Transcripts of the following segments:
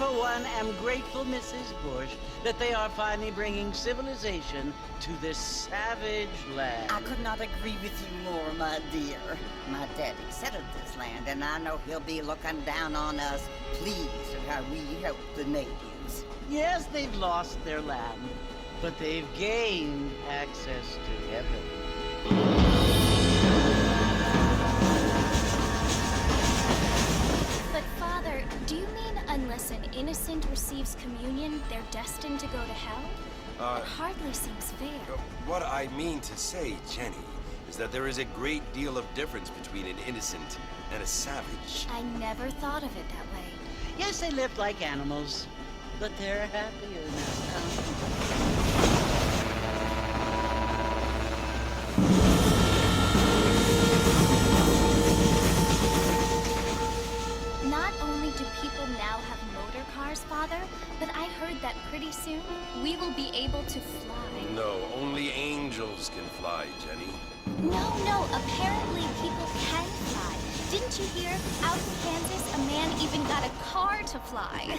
for one, am grateful, Mrs. Bush, that they are finally bringing civilization to this savage land. I could not agree with you more, my dear. My daddy settled this land, and I know he'll be looking down on us, pleased at how we help the natives. Yes, they've lost their land, but they've gained access to heaven. But Father, do you mean unless an innocent receives communion, they're destined to go to hell? It hardly seems fair. What I mean to say, Jenny, is that there is a great deal of difference between an innocent and a savage. I never thought of it that way. Yes, they lived like animals, but they're happier now. Not only do people now have motor cars, Father, but I heard that pretty soon we will be able to fly. No, only angels can fly, Jenny. No, apparently people can fly. Didn't you hear? Out in Kansas, a man even got a car to fly.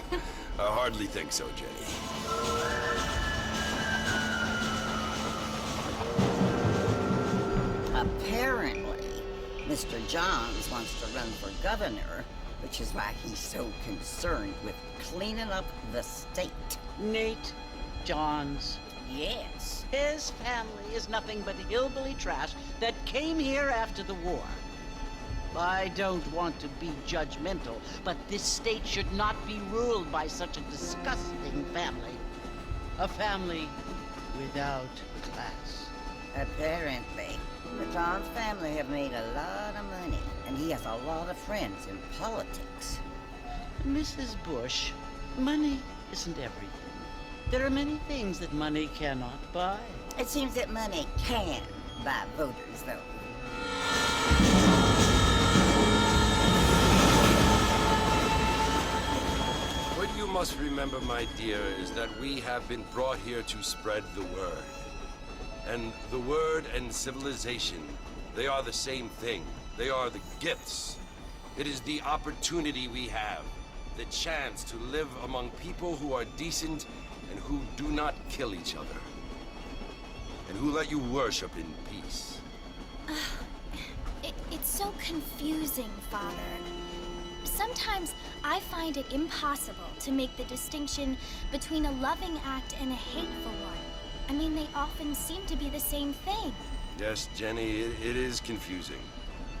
I hardly think so, Jenny. Apparently, Mr. Johns wants to run for governor, which is why he's so concerned with cleaning up the state. Nate Johns. Yes. His family is nothing but hillbilly trash that came here after the war. I don't want to be judgmental, but this state should not be ruled by such a disgusting family. A family without class. Apparently, the Johns family have made a lot of money, and he has a lot of friends in politics. Mrs. Bush, money isn't everything. There are many things that money cannot buy. It seems that money can buy voters, though. What you must remember, my dear, is that we have been brought here to spread the word. And the word and civilization, they are the same thing. They are the gifts. It is the opportunity we have, the chance to live among people who are decent and who do not kill each other. And who let you worship in peace. It's so confusing, Father. Sometimes I find it impossible to make the distinction between a loving act and a hateful one. I mean, they often seem to be the same thing. Yes, Jenny, it is confusing.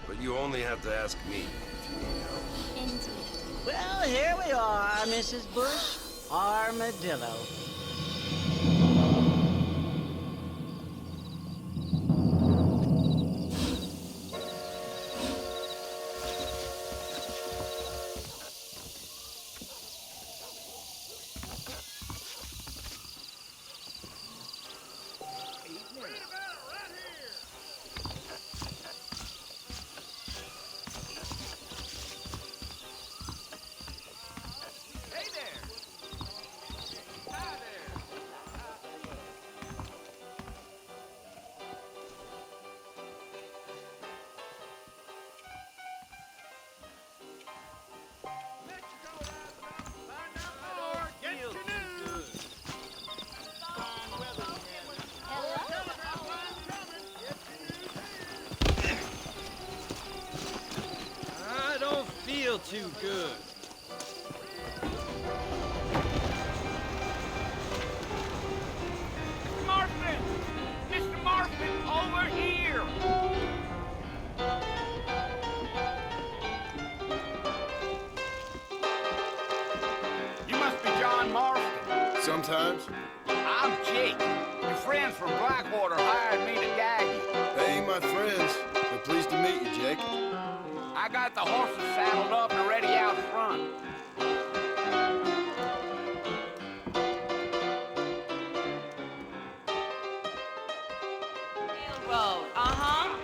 But you only have to ask me if you need help. Indeed. Well, here we are, Mrs. Bush. Armadillo. Too good. Marfin! Mr. Marfin, over here! You must be John Marston. Sometimes. I'm Jake. Your friends from Blackwater hired me to guide you. They ain't my friends. But pleased to meet you, Jake. I got the horses saddled up and ready out front. Railroad, uh-huh.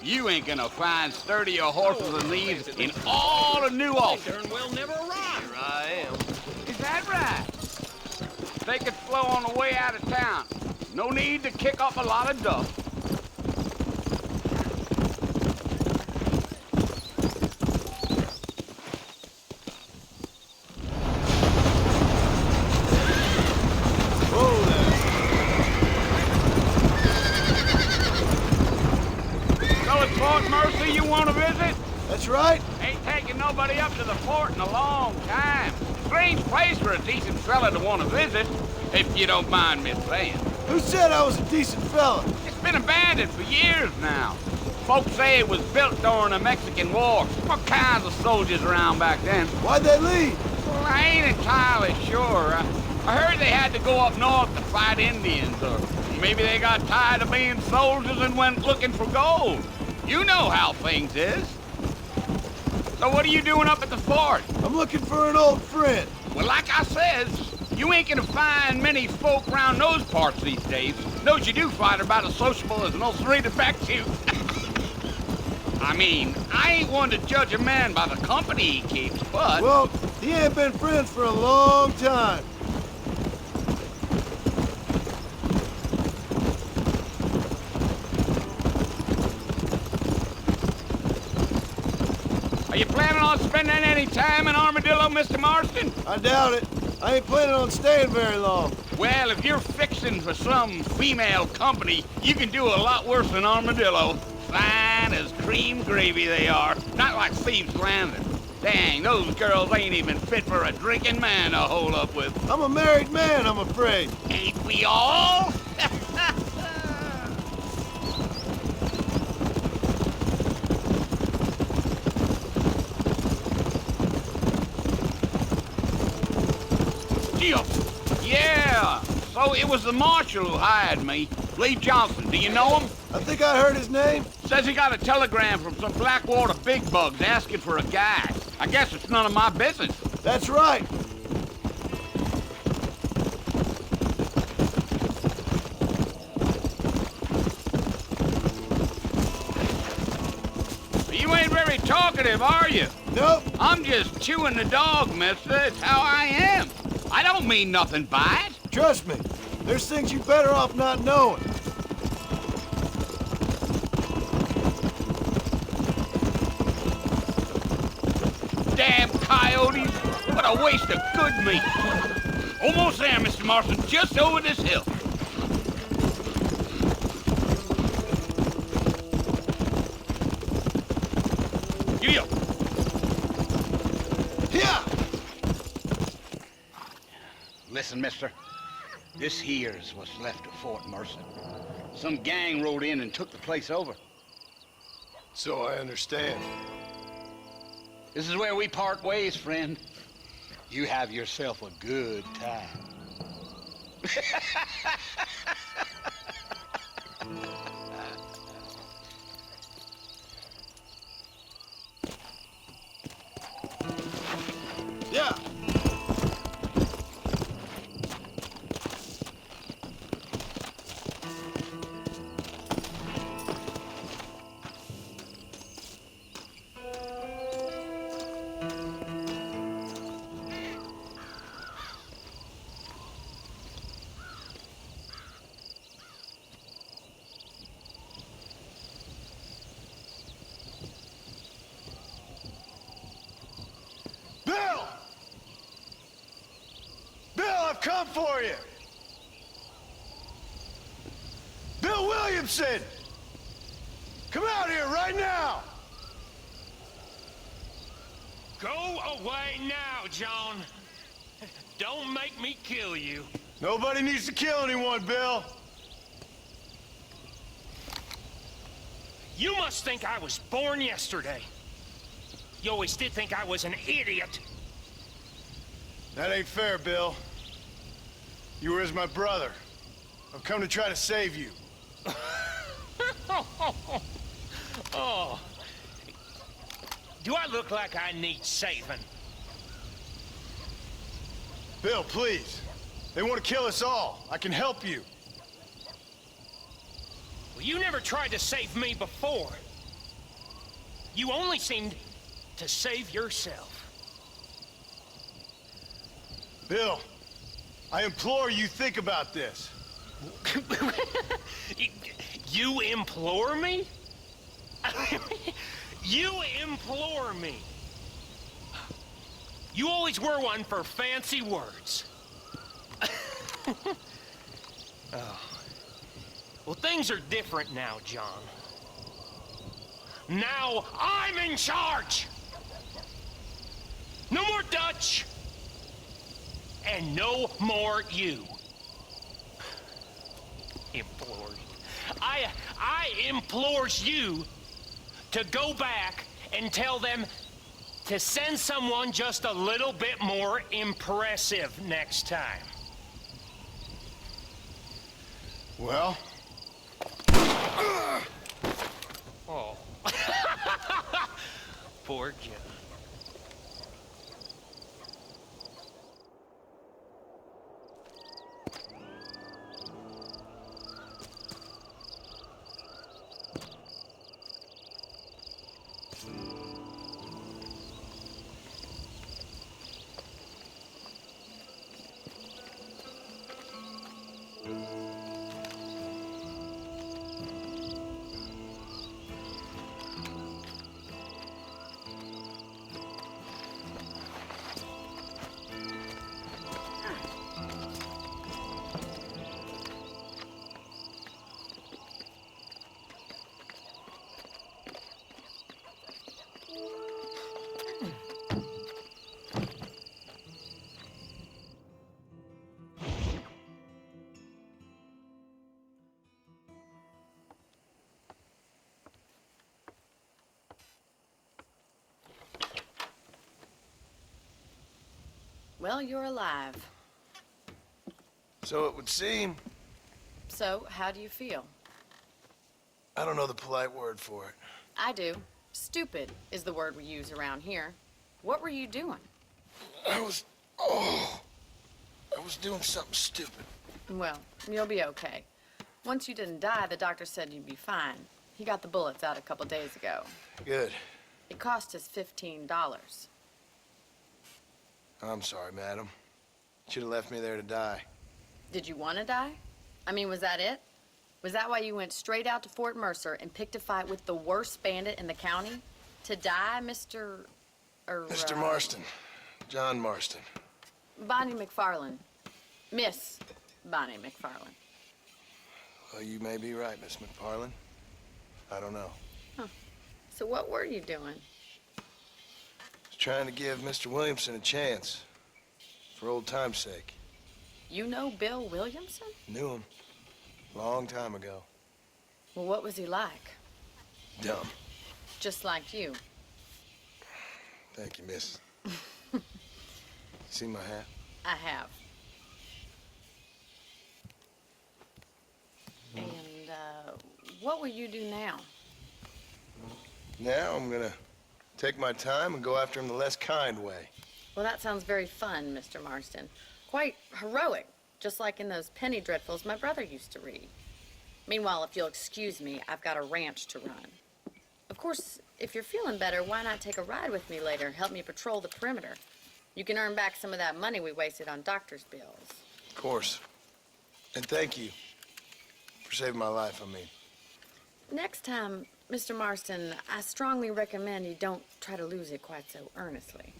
You ain't gonna find sturdier horses than these in all of New Ulster. Darn well never arrived. Here I am. Is that right? Take it slow on the way out of town. No need to kick up a lot of dust. Whoa there. So it's Fort Mercy you want to visit? That's right. Ain't taking nobody up to the fort in a long time. Strange place for a decent fella to want to visit, if you don't mind me saying. Who said I was a decent fella? It's been abandoned for years now. Folks say it was built during the Mexican War. What kinds of soldiers around back then? Why'd they leave? Well, I ain't entirely sure. I heard they had to go up north to fight Indians, or maybe they got tired of being soldiers and went looking for gold. You know how things is. So what are you doing up at the fort? I'm looking for an old friend. Well, like I says, you ain't gonna find many folk around those parts these days. Those you do find are about as sociable as an ulcerated back tooth. I mean, I ain't one to judge a man by the company he keeps, but... Well, he ain't been friends for a long time. Are you planning on spending any time in Armadillo, Mr. Marston? I doubt it. I ain't planning on staying very long. Well, if you're fixing for some female company, you can do a lot worse than Armadillo. Fine as cream gravy they are. Not like Thieves' Landing. Dang, those girls ain't even fit for a drinking man to hole up with. I'm a married man, I'm afraid. Ain't we all? Yeah, so it was the marshal who hired me. Lee Johnson, do you know him? I think I heard his name. Says he got a telegram from some Blackwater big bugs asking for a guy. I guess it's none of my business. That's right. You ain't very talkative, are you? Nope. I'm just chewing the dog, mister. It's how I am. I don't mean nothing by it. Trust me. There's things you better off not knowing. Damn coyotes. What a waste of good meat. Almost there, Mr. Marston. Just over this hill. You. Yeah. Listen, mister. This here's what's left of Fort Mercy. Some gang rode in and took the place over. So I understand. This is where we part ways, friend. You have yourself a good time. Yeah. Bill! Bill, I've come for you! Bill Williamson! Come out here right now! Go away now, John. Don't make me kill you. Nobody needs to kill anyone, Bill. You must think I was born yesterday. You always did think I was an idiot. That ain't fair, Bill. You were as my brother. I've come to try to save you. Oh. Do I look like I need saving? Bill, please. They want to kill us all. I can help you. Well, you never tried to save me before. You only seemed to save yourself. Bill, I implore you think about this. You implore me? You implore me? You always were one for fancy words. Oh. Well, things are different now, John. Now I'm in charge! No more Dutch! And no more you. Implores. I implores you to go back and tell them to send someone just a little bit more impressive next time. Well? Oh. Poor John. Well, you're alive. So it would seem. So, how do you feel? I don't know the polite word for it. I do. Stupid is the word we use around here. What were you doing? I was doing something stupid. Well, you'll be okay. Once you didn't die, the doctor said you'd be fine. He got the bullets out a couple days ago. Good. It cost us $15. I'm sorry, madam. Should have left me there to die. Did you want to die? I mean, was that it? Was that why you went straight out to Fort Mercer and picked a fight with the worst bandit in the county? To die, Mr. Mr. Marston. John Marston. Bonnie McFarland. Miss Bonnie McFarland. Well, you may be right, Miss McFarland. I don't know. Huh. So what were you doing? Trying to give Mr. Williamson a chance. For old time's sake. You know Bill Williamson? Knew him. Long time ago. Well, what was he like? Dumb. Just like you. Thank you, miss. See my hat? I have. And, what will you do now? Now I'm gonna take my time and go after him the less kind way. Well, that sounds very fun, Mr. Marston. Quite heroic, just like in those penny dreadfuls my brother used to read. Meanwhile, if you'll excuse me, I've got a ranch to run. Of course, if you're feeling better, why not take a ride with me later? Help me patrol the perimeter. You can earn back some of that money we wasted on doctor's bills. Of course. And thank you for saving my life, I mean. Next time, Mr. Marston, I strongly recommend you don't try to lose it quite so earnestly.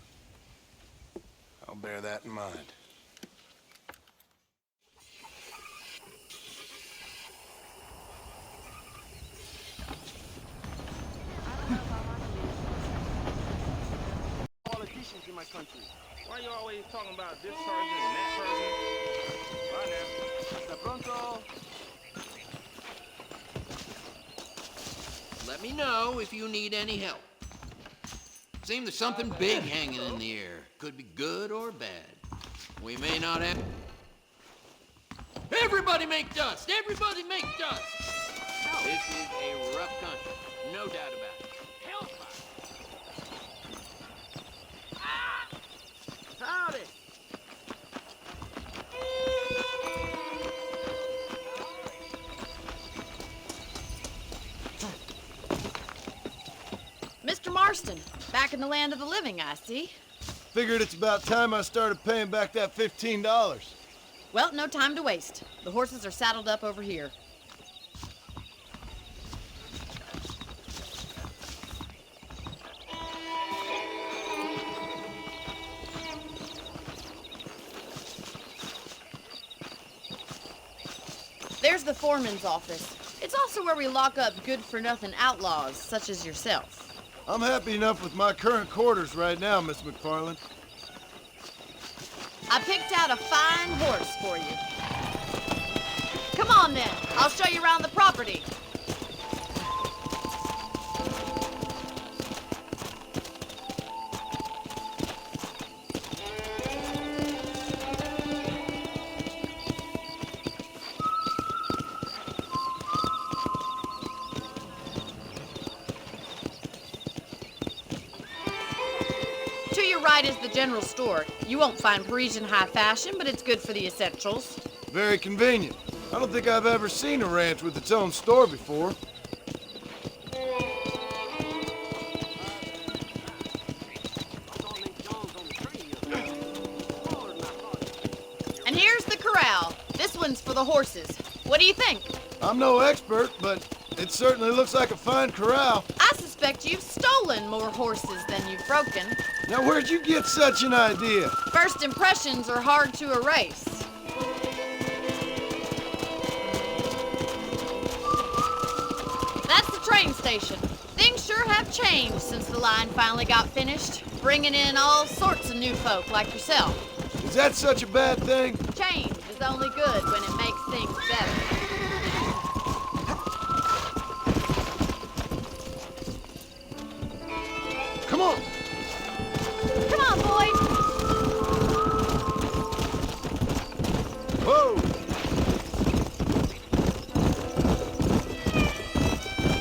I'll bear that in mind. Politicians in my country. Why you always talking about this person and that person? Bye now. Hasta pronto. Let me know if you need any help. Seems there's something big hanging in the air. Could be good or bad. We may not have... Everybody make dust! Everybody make dust! This is a rough country. No doubt about it. Hellfire! Ah! Howdy! Mr. Marston, back in the land of the living, I see. Figured it's about time I started paying back that $15. Well, no time to waste. The horses are saddled up over here. There's the foreman's office. It's also where we lock up good-for-nothing outlaws, such as yourself. I'm happy enough with my current quarters right now, Miss McFarland. I picked out a fine horse for you. Come on, then. I'll show you around the property. To your right is the general store. You won't find Parisian high fashion, but it's good for the essentials. Very convenient. I don't think I've ever seen a ranch with its own store before. And here's the corral. This one's for the horses. What do you think? I'm no expert, but it certainly looks like a fine corral. I suspect you've stolen more horses than you've broken. Now, where'd you get such an idea? First impressions are hard to erase. That's the train station. Things sure have changed since the line finally got finished, bringing in all sorts of new folk like yourself. Is that such a bad thing? Change is only good when it makes things better. Come on. Come on, boys. Whoa.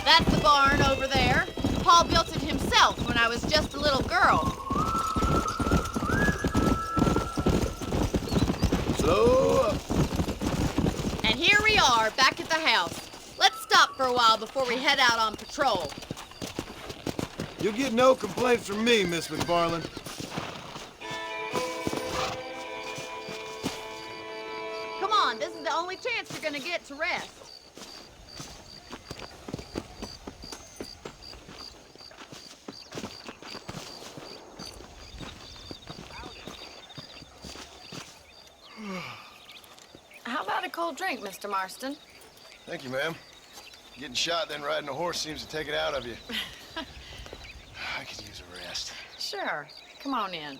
That's the barn over there. Paul built it himself when I was just a little girl. Slow up. And here we are, back at the house. Let's stop for a while before we head out on patrol. You'll get no complaints from me, Miss McFarland. Come on, this is the only chance you're gonna get to rest. How about a cold drink, Mr. Marston? Thank you, ma'am. Getting shot, then riding a horse seems to take it out of you. I could use a rest. Sure. Come on in.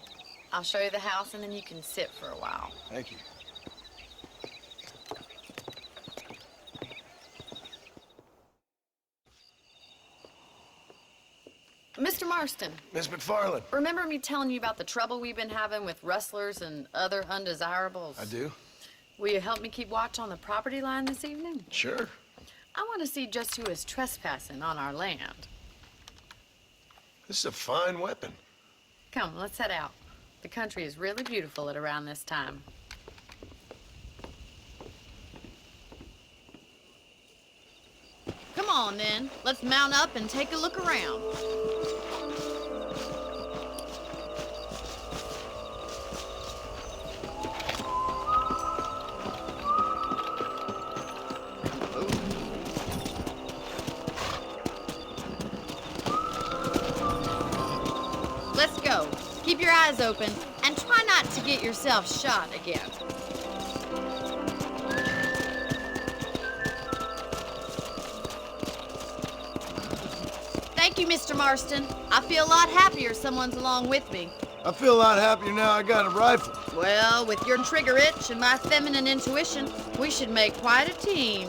I'll show you the house and then you can sit for a while. Thank you. Mr. Marston, Miss McFarland. remember me telling you about the trouble we've been having with rustlers and other undesirables? I do? Will you help me keep watch on the property line this evening? Sure. I want to see just who is trespassing on our land. This is a fine weapon. Come, let's head out. The country is really beautiful at around this time. Come on, then. Let's mount up and take a look around. Let's go. Keep your eyes open and try not to get yourself shot again. Thank you, Mr. Marston. I feel a lot happier someone's along with me. I feel a lot happier now I got a rifle. Well, with your trigger itch and my feminine intuition, we should make quite a team.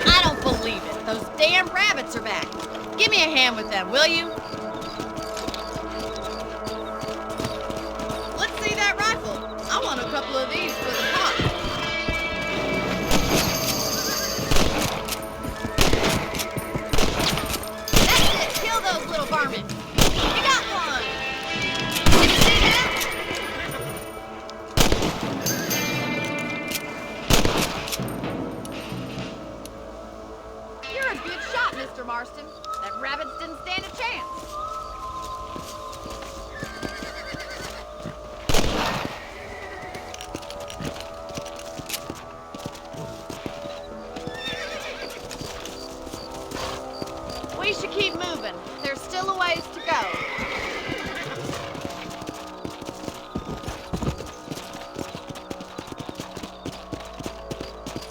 I don't believe it. Those damn rabbits are back. Give me a hand with them, will you? Let's see that rifle. I want a couple of these for the pot. That's it. Kill those little varmints. You got one. Did you see that? Marston. That rabbits didn't stand a chance. We should keep moving. There's still a ways to go.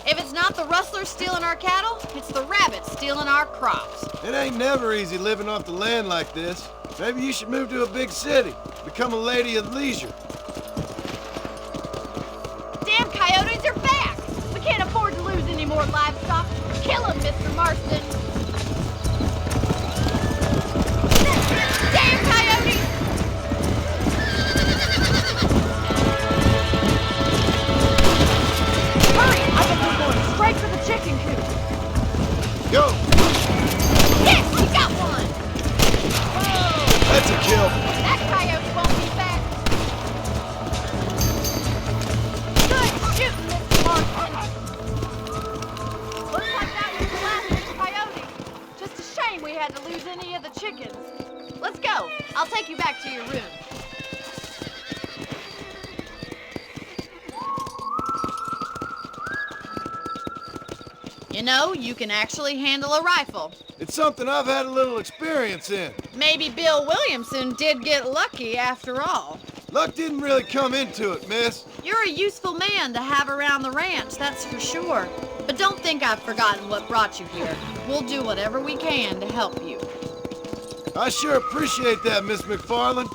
If it's not the rustlers stealing our cattle, it's the rabbits stealing our crops. It ain't never easy living off the land like this. Maybe you should move to a big city. Become a lady of leisure. Damn coyotes are back! We can't afford to lose any more livestock. Kill them, Mr. Marston! Damn coyotes! Hurry! I think we're going straight for the chicken coop. Go! Yes, we got one! That's a kill. That coyote won't be back. Good shooting, Mr. Marston. Looks like that was the last of the coyotes. Just a shame we had to lose any of the chickens. Let's go. I'll take you back to your room. You know, you can actually handle a rifle. It's something I've had a little experience in. Maybe Bill Williamson did get lucky after all. Luck didn't really come into it, miss. You're a useful man to have around the ranch, that's for sure. But don't think I've forgotten what brought you here. We'll do whatever we can to help you. I sure appreciate that, Miss McFarland.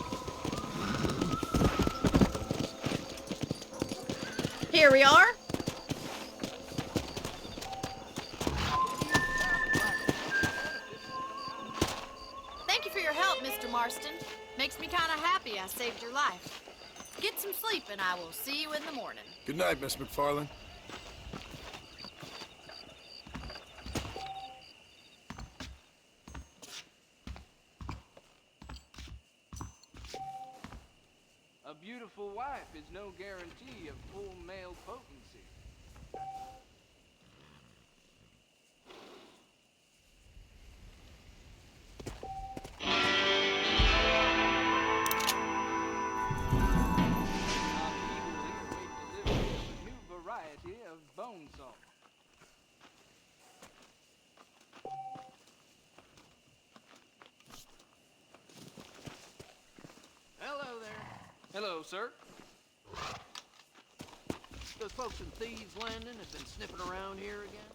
Here we are. Thank you for your help, Mr. Marston. Makes me kind of happy I saved your life. Get some sleep and I will see you in the morning. Good night, Miss McFarland. A beautiful wife is no guarantee of full male potency. Variety of bone saw. Hello there. Hello, sir. Those folks in Thieves Landing have been sniffing around here again?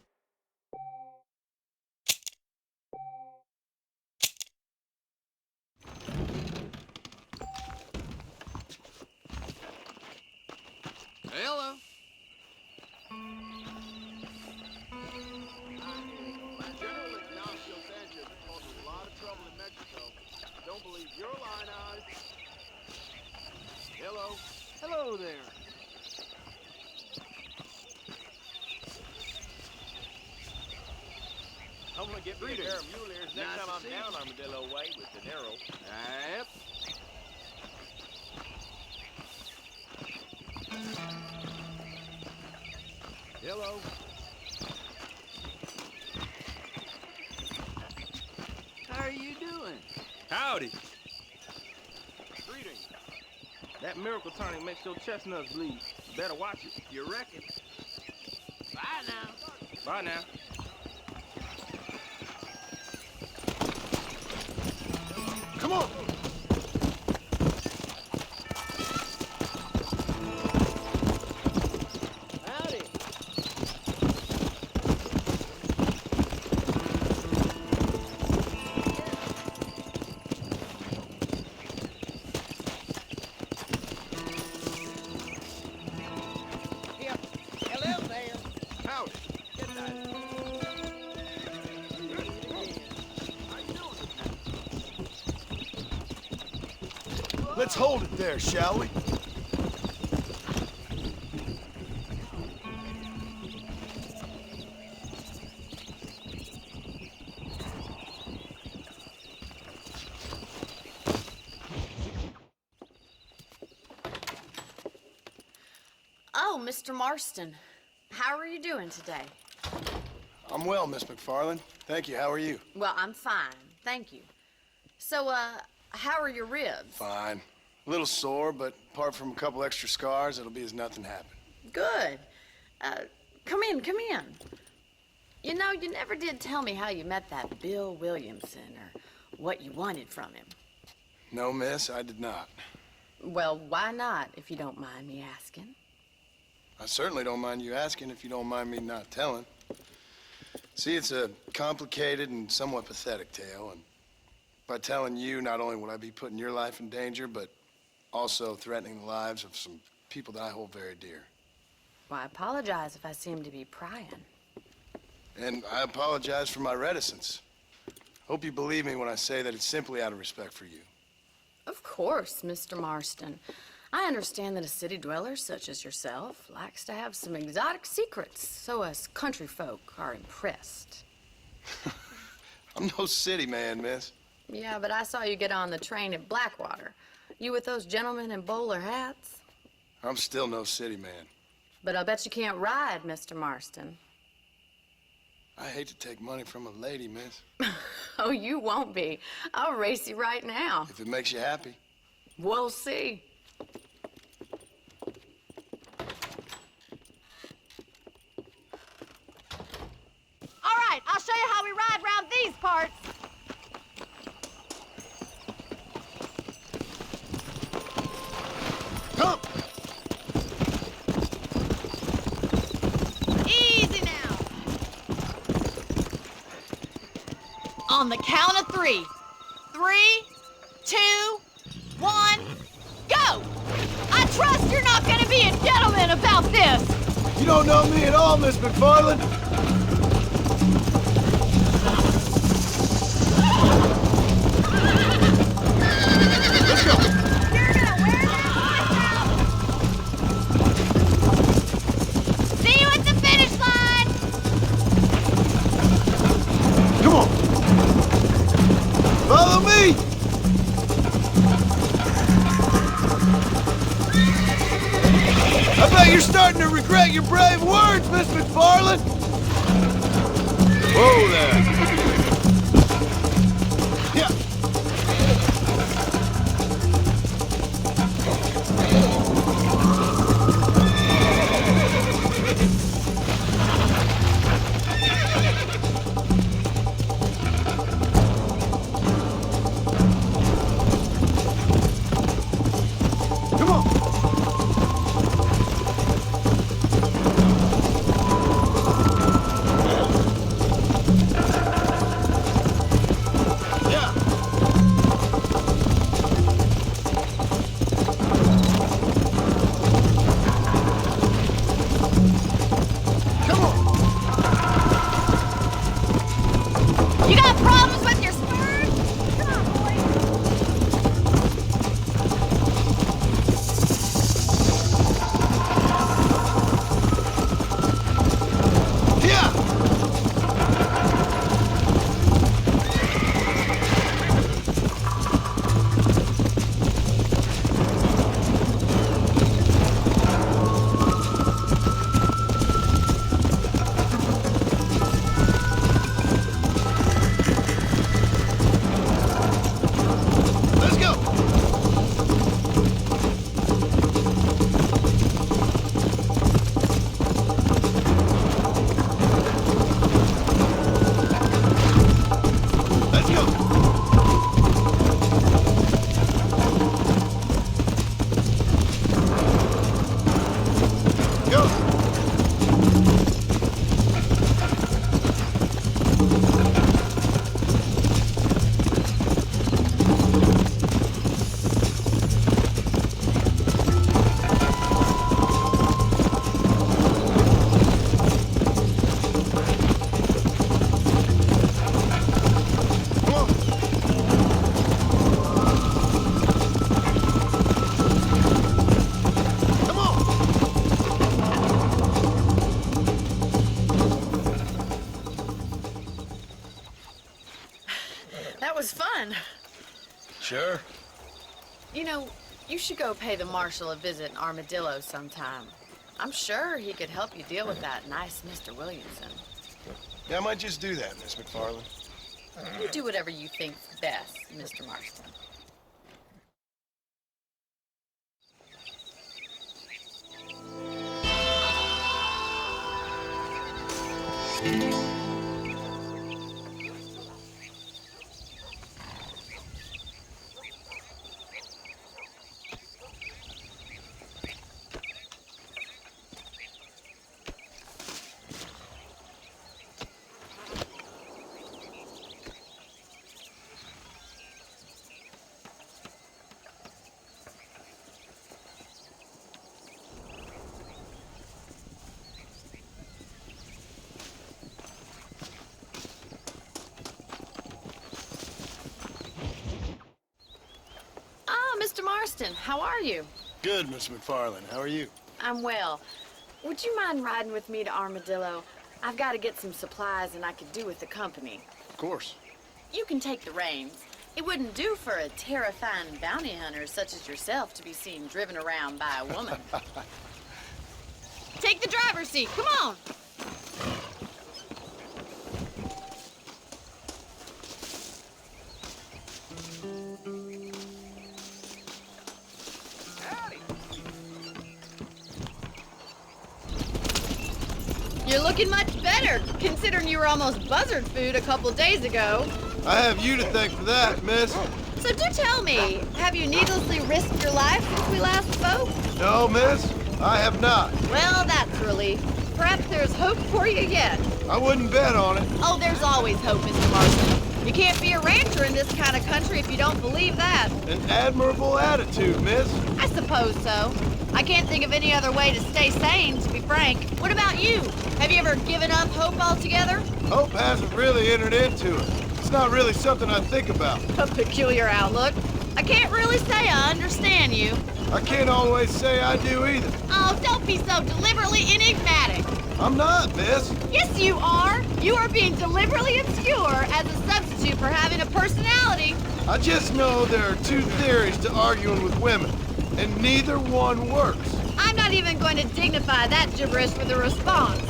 Hello. General Ignacio Sanchez caused a lot of trouble in Mexico. Don't believe your line eyes. Hello. Hello there. I'm gonna get me a pair of mule ears next time I'm down Armadillo Way with dinero. Yep. Hello. How are you doing? Howdy. Greetings. That miracle tonic makes your chestnuts bleed. Better watch it. You reckon? Bye now. Bye now. Come on! Howdy. Yep. Hello there. Howdy. Get that. Let's hold it there, shall we? Oh, Mr. Marston. How are you doing today? I'm well, Miss McFarland. Thank you. How are you? Well, I'm fine, thank you. So, how are your ribs? Fine. A little sore, but apart from a couple extra scars, it'll be as nothing happened. Good. Come in, come in. You know, you never did tell me how you met that Bill Williamson or what you wanted from him. No, miss, I did not. Well, why not, if you don't mind me asking? I certainly don't mind you asking if you don't mind me not telling. See, it's a complicated and somewhat pathetic tale, and by telling you, not only would I be putting your life in danger, but also threatening the lives of some people that I hold very dear. Well, I apologize if I seem to be prying. And I apologize for my reticence. Hope you believe me when I say that it's simply out of respect for you. Of course, Mr. Marston. I understand that a city dweller such as yourself likes to have some exotic secrets, so us country folk are impressed. I'm no city man, miss. Yeah, but I saw you get on the train at Blackwater. You with those gentlemen in bowler hats? I'm still no city man. But I'll bet you can't ride, Mr. Marston. I hate to take money from a lady, miss. Oh, you won't be. I'll race you right now. If it makes you happy. We'll see. All right, I'll show you how we ride around these parts. Come! Easy now. On the count of 3. 3, 2, 1, go! I trust you're not gonna be a gentleman about this. You don't know me at all, Miss McFarland. Let's go. You're gonna wear that voice out. See you at the finish line. Come on. Follow me. I bet you're starting to regret your brave words, Miss McFarland. Whoa there. Yeah. Come on. Yeah. Come on. You got problems with your spurs? Come on, boy. Yeah. Let's go. Let's go. Go. Come on. Come on. That was fun. Sure. You know, you should go pay the marshal a visit in Armadillo sometime. I'm sure he could help you deal with that nice Mr. Williamson. Yeah, I might just do that, Miss McFarland. You do whatever you think's best, Mr. Marston. Mr. Marston, how are you? Good, Miss McFarland. How are you? I'm well. Would you mind riding with me to Armadillo? I've got to get some supplies and I could do with the company. Of course. You can take the reins. It wouldn't do for a terrifying bounty hunter such as yourself to be seen driven around by a woman. Take the driver's seat. Come on. You're looking much better, considering you were almost buzzard food a couple days ago. I have you to thank for that, miss. So do tell me, have you needlessly risked your life since we last spoke? No, miss, I have not. Well, that's a relief. Perhaps there's hope for you yet. I wouldn't bet on it. Oh, there's always hope, Mr. Marston. You can't be a rancher in this kind of country if you don't believe that. An admirable attitude, miss. I suppose so. I can't think of any other way to stay sane, to be frank. What about you? Have you ever given up hope altogether? Hope hasn't really entered into it. It's not really something I think about. A peculiar outlook. I can't really say I understand you. I can't always say I do either. Oh, don't be so deliberately enigmatic. I'm not, miss. Yes, you are. You are being deliberately obscure as a substitute for having a personality. I just know there are two theories to arguing with women, and neither one works. I'm not even going to dignify that gibberish with a response.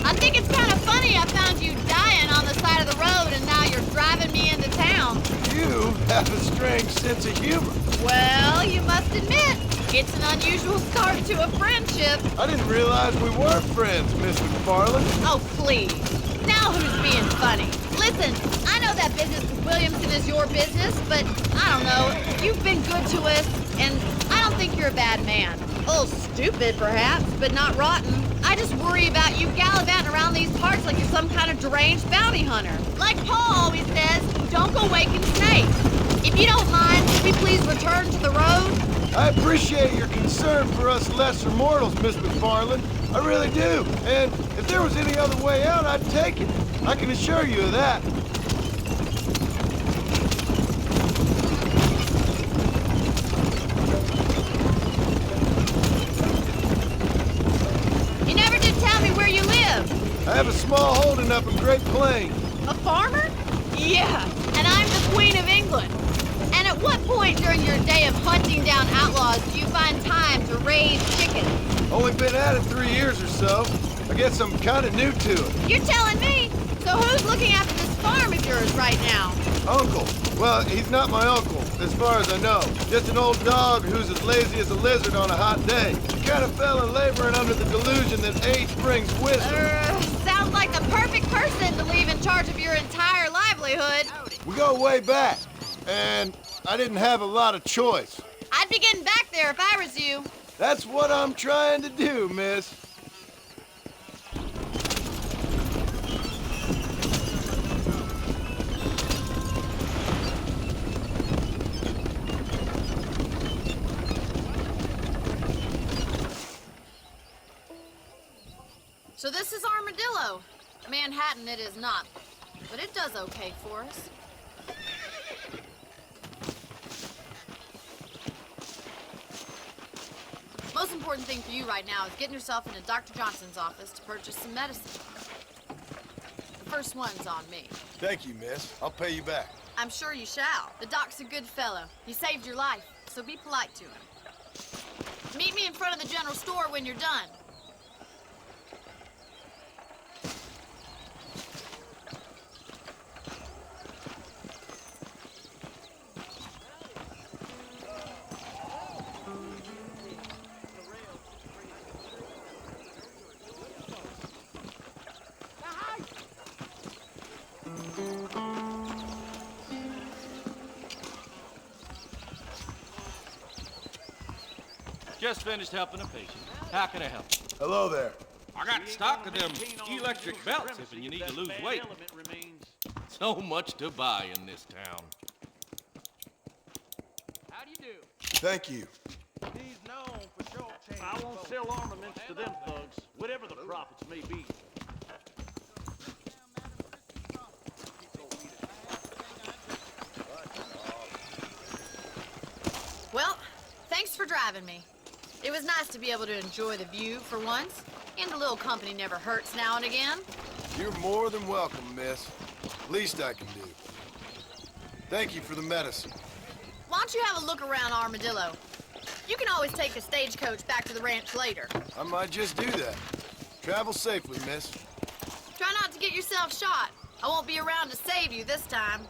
I think it's kind of funny I found you dying on the side of the road and now you're driving me into town. You have a strange sense of humor. Well, you must admit, it's an unusual start to a friendship. I didn't realize we were friends, Miss McFarland. Oh, please. Now who's being funny? Listen, I know that business with Williamson is your business, but I don't know. You've been good to us, and I don't think you're a bad man. A little stupid, perhaps, but not rotten. I just worry about you gallivanting around these parts like you're some kind of deranged bounty hunter. Like Paul always says, don't go waking snakes. If you don't mind, could we please return to the road? I appreciate your concern for us lesser mortals, Miss McFarland. I really do. And if there was any other way out, I'd take it. I can assure you of that. You never did tell me where you live. I have a small holding up in Great Plains. A farmer? Yeah, and I'm the Queen of England. And at what point during your day of hunting down outlaws do you find time to raise chickens? Only been at it 3 years or so. I guess I'm kind of new to it. You're telling me? So who's looking after this farm of yours right now? Uncle. Well, he's not my uncle, as far as I know. Just an old dog who's as lazy as a lizard on a hot day. He kind of fell in laboring under the delusion that age brings wisdom. Sounds like the perfect person to leave in charge of your entire livelihood. We go way back, and I didn't have a lot of choice. I'd be getting back there if I was you. That's what I'm trying to do, miss. So this is Armadillo. Manhattan it is not, but it does okay for us. Most important thing for you right now is getting yourself into Dr. Johnson's office to purchase some medicine. First one's on me. Thank you, miss. I'll pay you back. I'm sure you shall. The doc's a good fellow. He saved your life, so be polite to him. Meet me in front of the general store when you're done. Just finished helping a patient. How can I help? Hello there. I got stock of them electric belts if you need to lose weight. So much to buy in this town. How do you do? Thank you. He's known for short change. I won't sell armaments to them thugs, whatever the profits may be. Well, thanks for driving me. It was nice to be able to enjoy the view for once, and a little company never hurts now and again. You're more than welcome, miss. Least I can do. Thank you for the medicine. Why don't you have a look around Armadillo? You can always take a stagecoach back to the ranch later. I might just do that. Travel safely, miss. Try not to get yourself shot. I won't be around to save you this time.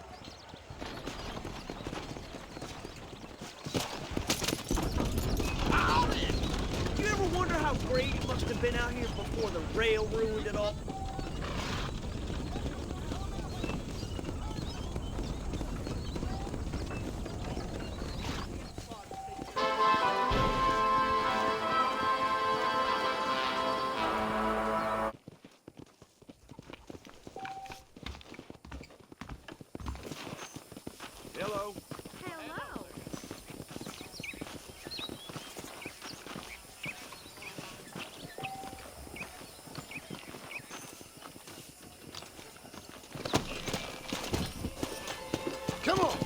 You ever wonder how great it must have been out here before the rail ruined it all? Hello. Hello. Come on.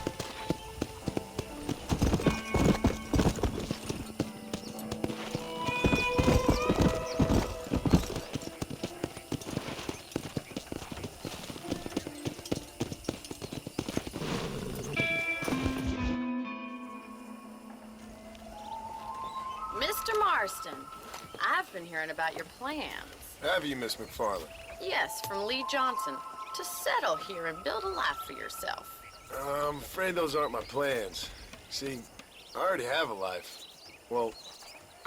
Mr. Marston, I've been hearing about your plans. Have you, Miss McFarland? Yes, from Lee Johnson. To settle here and build a life for yourself. I'm afraid those aren't my plans. See, I already have a life. Well,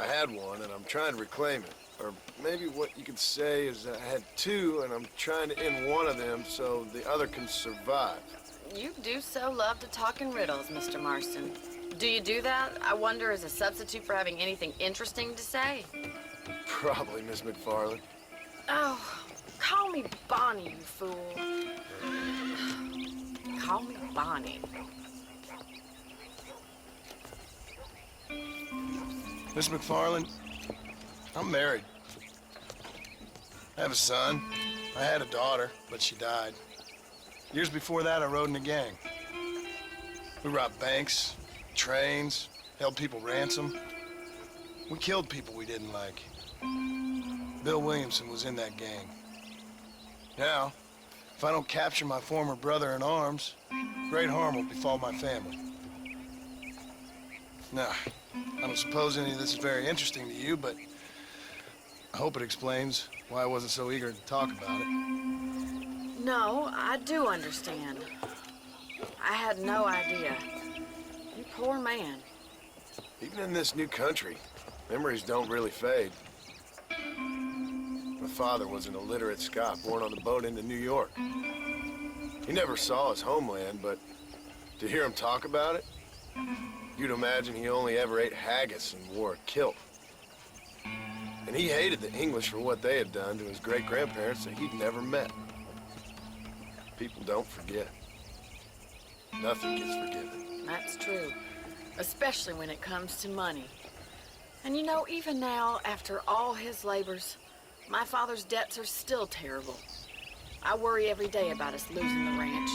I had one, and I'm trying to reclaim it. Or maybe what you could say is that I had two, and I'm trying to end one of them so the other can survive. You do so love to talk in riddles, Mr. Marston. Do you do that, I wonder, as a substitute for having anything interesting to say? Probably, Miss McFarland. Oh, call me Bonnie, you fool. Call me Bonnie. Miss McFarland, I'm married. I have a son. I had a daughter, but she died. Years before that, I rode in a gang. We robbed banks, trains, held people ransom. We killed people we didn't like. Bill Williamson was in that gang. Now, if I don't capture my former brother in arms, great harm will befall my family. Now, I don't suppose any of this is very interesting to you, but I hope it explains why I wasn't so eager to talk about it. No, I do understand. I had no idea. You poor man. Even in this new country, memories don't really fade. My father was an illiterate Scot born on the boat into New York. He never saw his homeland, but to hear him talk about it, you'd imagine he only ever ate haggis and wore a kilt. And he hated the English for what they had done to his great-grandparents that he'd never met. People don't forget. Nothing gets forgiven. That's true. Especially when it comes to money. And you know, even now, after all his labors, my father's debts are still terrible. I worry every day about us losing the ranch.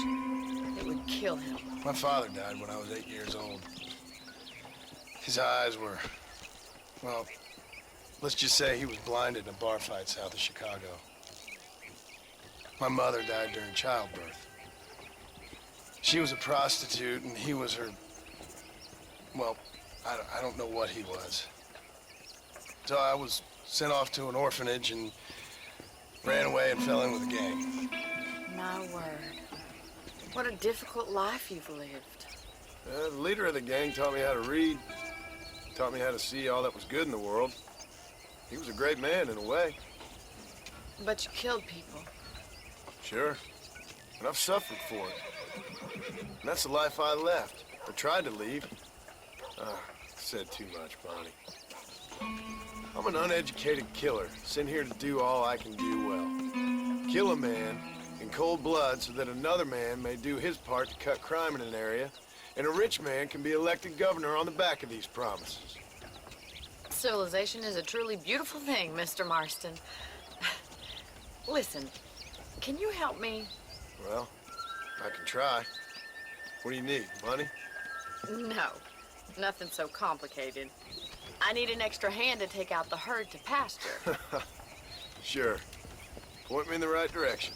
It would kill him. My father died when I was 8 years old. His eyes were, well, let's just say he was blinded in a bar fight south of Chicago. My mother died during childbirth. She was a prostitute, and he was her... Well, I don't know what he was. So I was sent off to an orphanage and ran away and fell in with a gang. My word. What a difficult life you've lived. The leader of the gang taught me how to read, taught me how to see all that was good in the world. He was a great man in a way. But you killed people. Sure. And I've suffered for it. And that's the life I left, or tried to leave. Said too much, Bonnie. I'm an uneducated killer, sent here to do all I can do well. Kill a man in cold blood so that another man may do his part to cut crime in an area, and a rich man can be elected governor on the back of these promises. Civilization is a truly beautiful thing, Mr. Marston. Listen, can you help me? Well, I can try. What do you need, money? No, nothing so complicated. I need an extra hand to take out the herd to pasture. Sure. Point me in the right direction.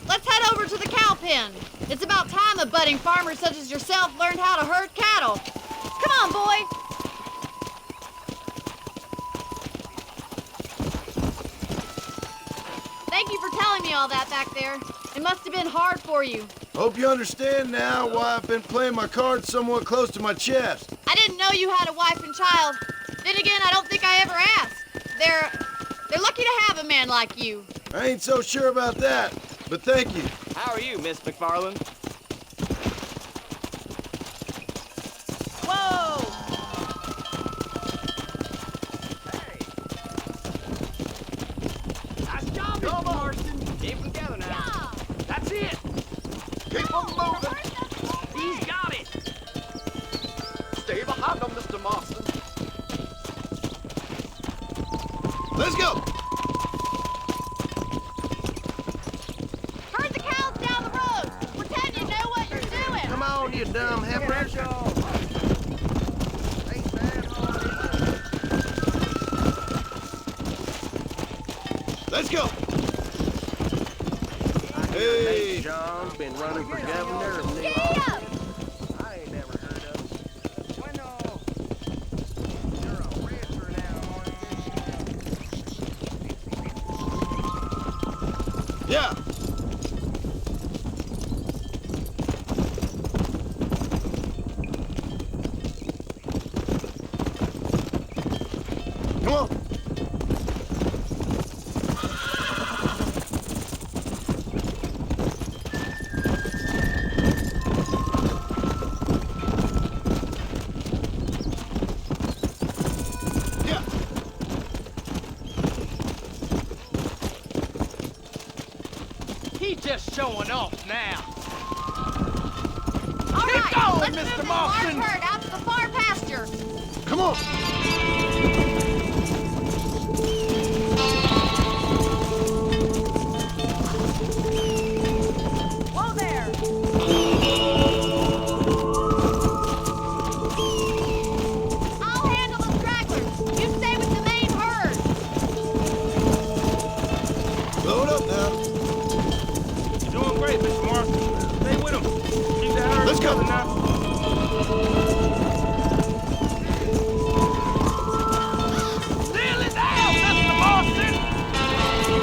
Let's head over to the cow pen. It's about time a budding farmer such as yourself learned how to herd cattle. Come on, boy. Thank you for telling me all that back there. It must have been hard for you. Hope you understand now why I've been playing my cards somewhat close to my chest. I didn't know you had a wife and child. Then again, I don't think I ever asked. They're lucky to have a man like you. I ain't so sure about that. But thank you. How are you, Miss McFarland? Whoa! Hey! Nice job, Mr. Marston. Keep them together now. Yeah. That's it. Keep them moving. He's got it. Stay behind them, Mr. Marston. Let's go. Herd the cows down the road. Pretend you know what you're doing. Come on, you dumb heifer. Let's go. Hey, John's been running for governor of New Giddy up. I ain't never heard of him. Bueno. You're a rancher now, aren't you? yeah. Come on. Yeah. He's just showing off now. All Keep right, going, let's Mr. move this Marston. large herd out to the far pasture. Come on. Whoa there. I'll handle the stragglers. You stay with the main herd. Load up now. You're doing great, Mr. Marston. Stay with him. Keep that herd Let's go. together now. Nearly down, Mr. Marston.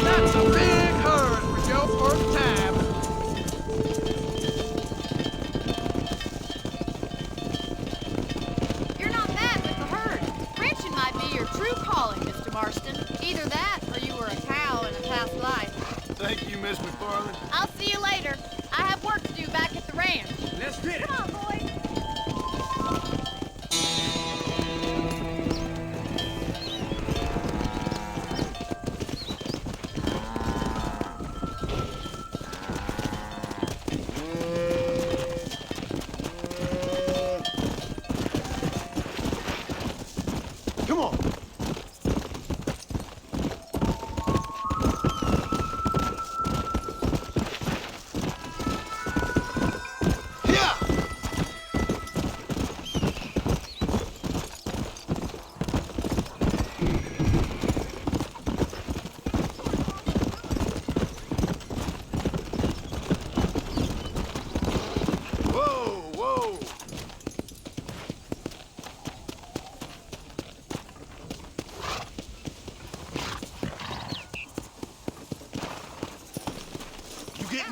That's a big herd for your first time. You're not bad with the herd. Ranching might be your true calling, Mr. Marston. Either that or you were a cow in a past life. Thank you, Miss McFarland. I'll see you later. I have work to do back at the ranch. Let's get it. Come on, boy.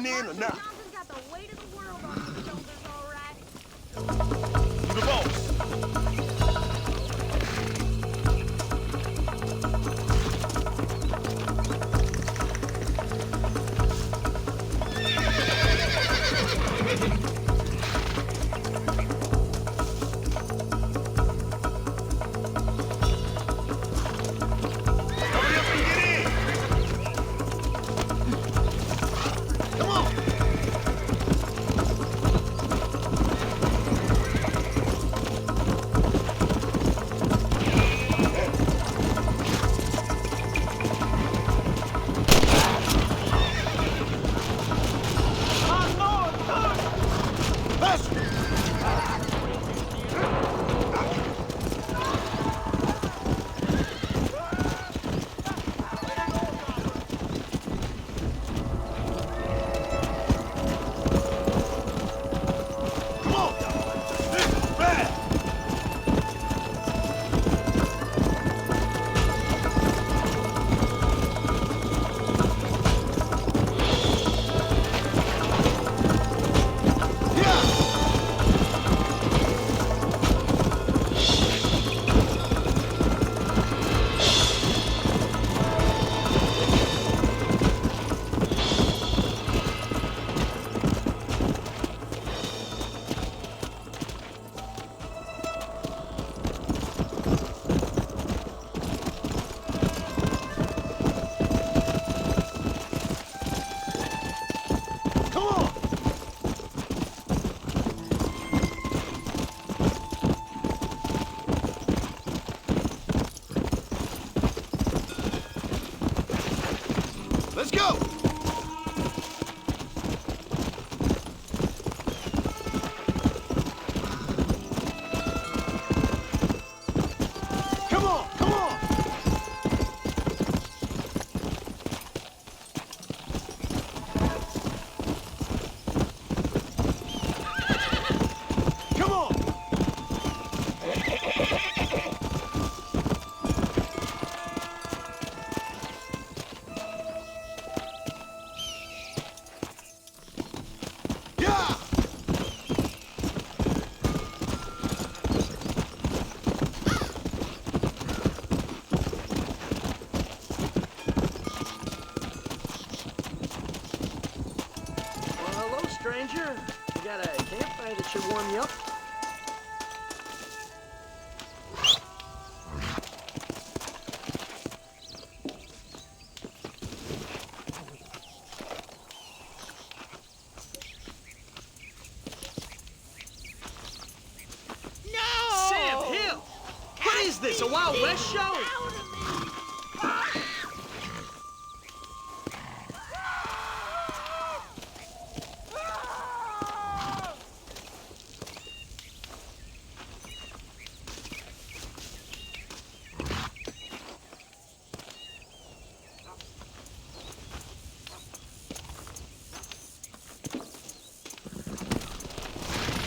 going in or not? Johnson's got the weight of the world on his shoulders, all right. You the boss. Hurry up and get in. Come on. Come on. This is bad. Come on. Let's go. Come on, come on. Come on. Yeah. Well, hello, stranger. You got a campfire that should warm you up? No! Sam Hill! What is this, a Wild West show?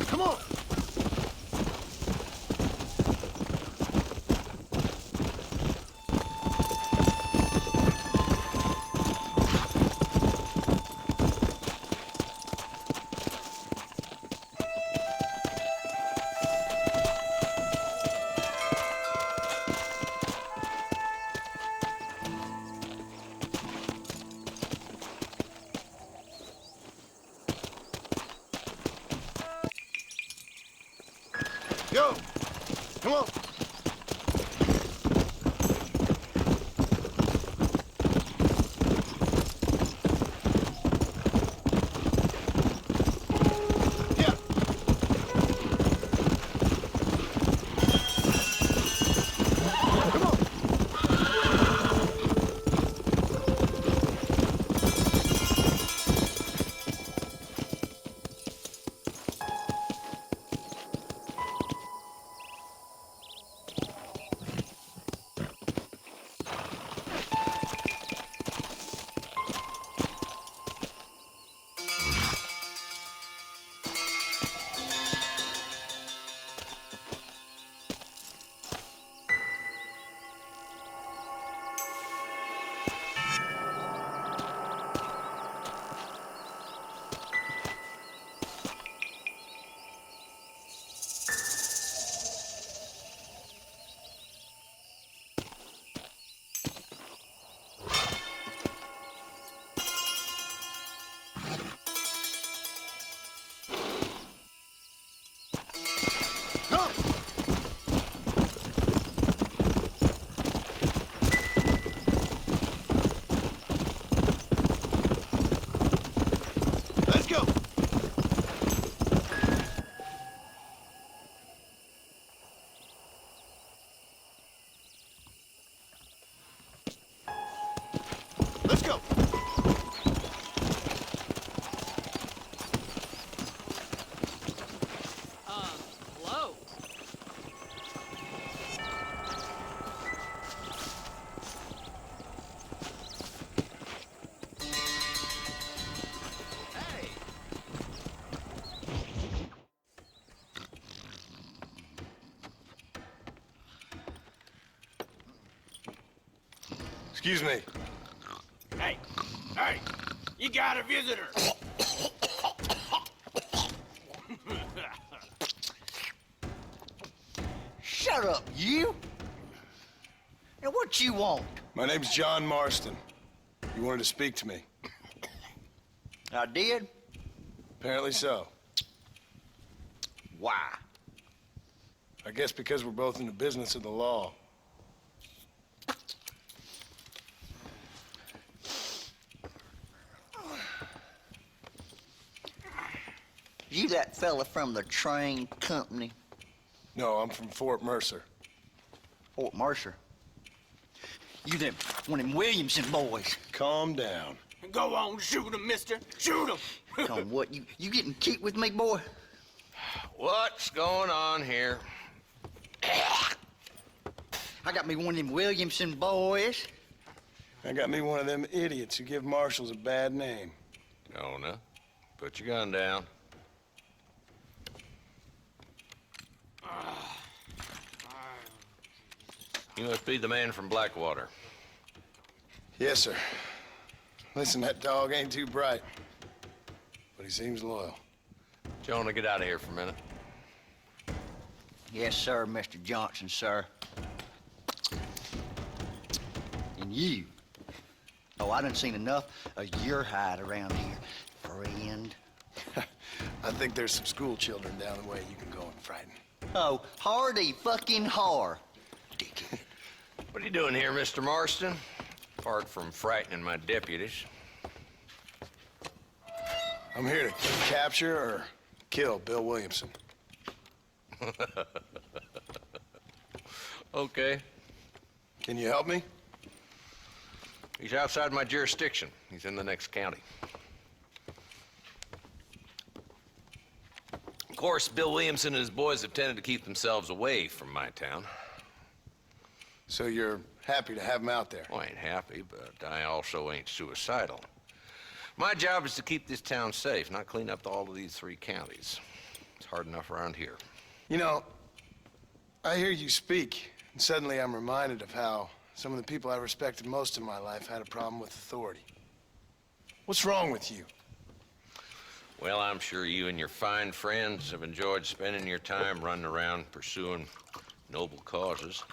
Come on. Go. Come on. Yeah. Come on. Excuse me. Hey, you got a visitor. Shut up, you! Now what you want? My name's John Marston. You wanted to speak to me. I did? Apparently so. Why? I guess because we're both in the business of the law. You that fella from the train company? No, I'm from Fort Mercer. Fort Mercer? You them one of them Williamson boys? Calm down. Go on, shoot him, mister. Shoot him. Come what, you getting cute with me, boy? What's going on here? I got me one of them Williamson boys. I got me one of them idiots who give marshals a bad name. Jonah, put your gun down. You must be the man from Blackwater. Yes, sir. Listen, that dog ain't too bright, but he seems loyal. Jonah, get out of here for a minute. Yes, sir, Mr. Johnson, sir. And you. Oh, I done seen enough of your hide around here, friend. I think there's some school children down the way you can go and frighten. Oh, hardy fucking har. What are you doing here, Mr. Marston? Apart from frightening my deputies. I'm here to capture or kill Bill Williamson. Okay. Can you help me? He's outside my jurisdiction. He's in the next county. Of course, Bill Williamson and his boys have tended to keep themselves away from my town. So you're happy to have him out there? Well, I ain't happy, but I also ain't suicidal. My job is to keep this town safe, not clean up all of these 3 counties. It's hard enough around here. You know, I hear you speak, and suddenly I'm reminded of how some of the people I respected most in my life had a problem with authority. What's wrong with you? Well, I'm sure you and your fine friends have enjoyed spending your time running around pursuing noble causes.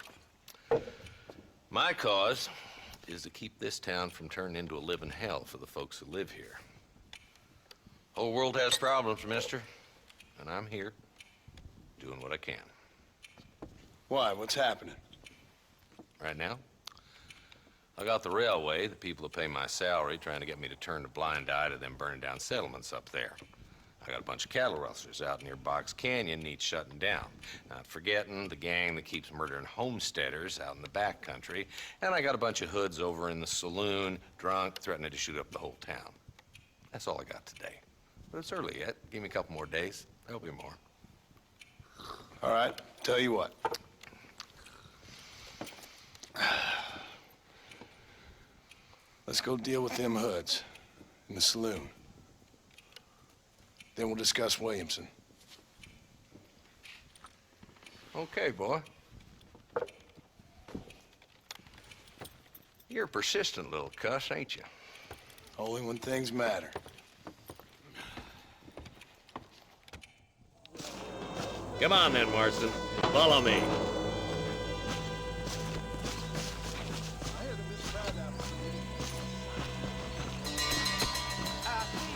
My cause is to keep this town from turning into a living hell for the folks who live here. Whole world has problems, mister, and I'm here doing what I can. Why? What's happening? Right now, I got the railway, the people who pay my salary, trying to get me to turn a blind eye to them burning down settlements up there. I got a bunch of cattle rustlers out near Boggs Canyon needs shutting down. Not forgetting the gang that keeps murdering homesteaders out in the back country. And I got a bunch of hoods over in the saloon, drunk, threatening to shoot up the whole town. That's all I got today. But it's early yet. Give me a couple more days. There'll be more. All right, tell you what. Let's go deal with them hoods in the saloon. Then we'll discuss Williamson. Okay, boy. You're a persistent little cuss, ain't you? Only when things matter. Come on then, Marston. Follow me.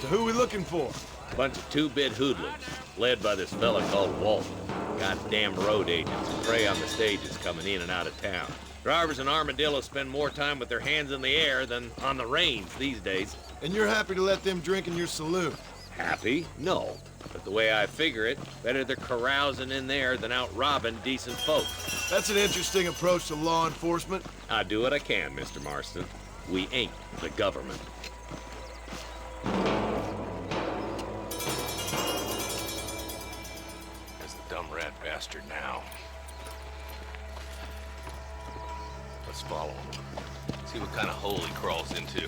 So who are we looking for? Bunch of 2-bit hoodlums, led by this fella called Walton. Goddamn road agents who prey on the stages coming in and out of town. Drivers in Armadillo spend more time with their hands in the air than on the reins these days. And you're happy to let them drink in your saloon? Happy? No. But the way I figure it, better they're carousing in there than out robbing decent folks. That's an interesting approach to law enforcement. I do what I can, Mr. Marston. We ain't the government. Dumb rat bastard now. Let's follow him. See what kind of hole he crawls into.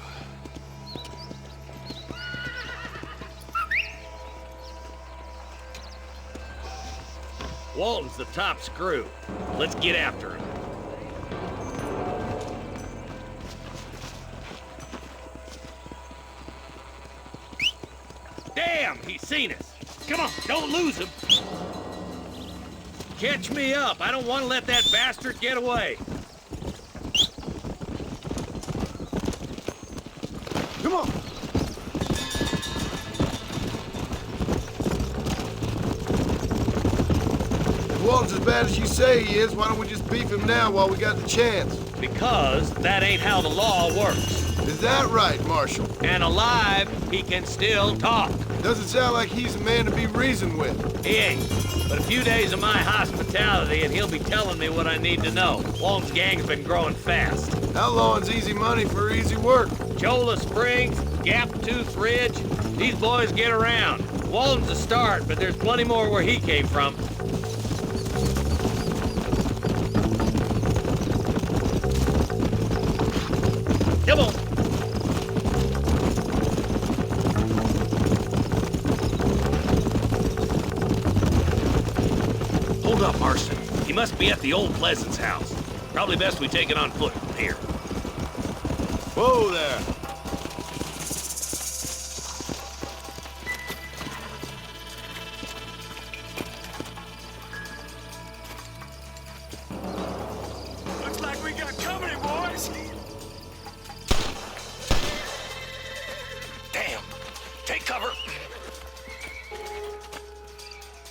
Walton's the top screw. Let's get after him. Damn, he's seen us. Come on, don't lose him. Catch me up. I don't want to let that bastard get away. Come on. If Walton's as bad as you say he is, why don't we just beef him now while we got the chance? Because that ain't how the law works. Is that right, Marshal? And alive, he can still talk. Doesn't sound like he's a man to be reasoned with. He ain't. But a few days of my hospitality and he'll be telling me what I need to know. Walton's gang's been growing fast. Outlawing's easy money for easy work. Cholla Springs, Gap Tooth Ridge, these boys get around. Walton's a start, but there's plenty more where he came from. Come on. Hold up, Marston. He must be at the old Pleasance house. Probably best we take it on foot from here. Whoa there. Looks like we got company, boys. Damn. Take cover.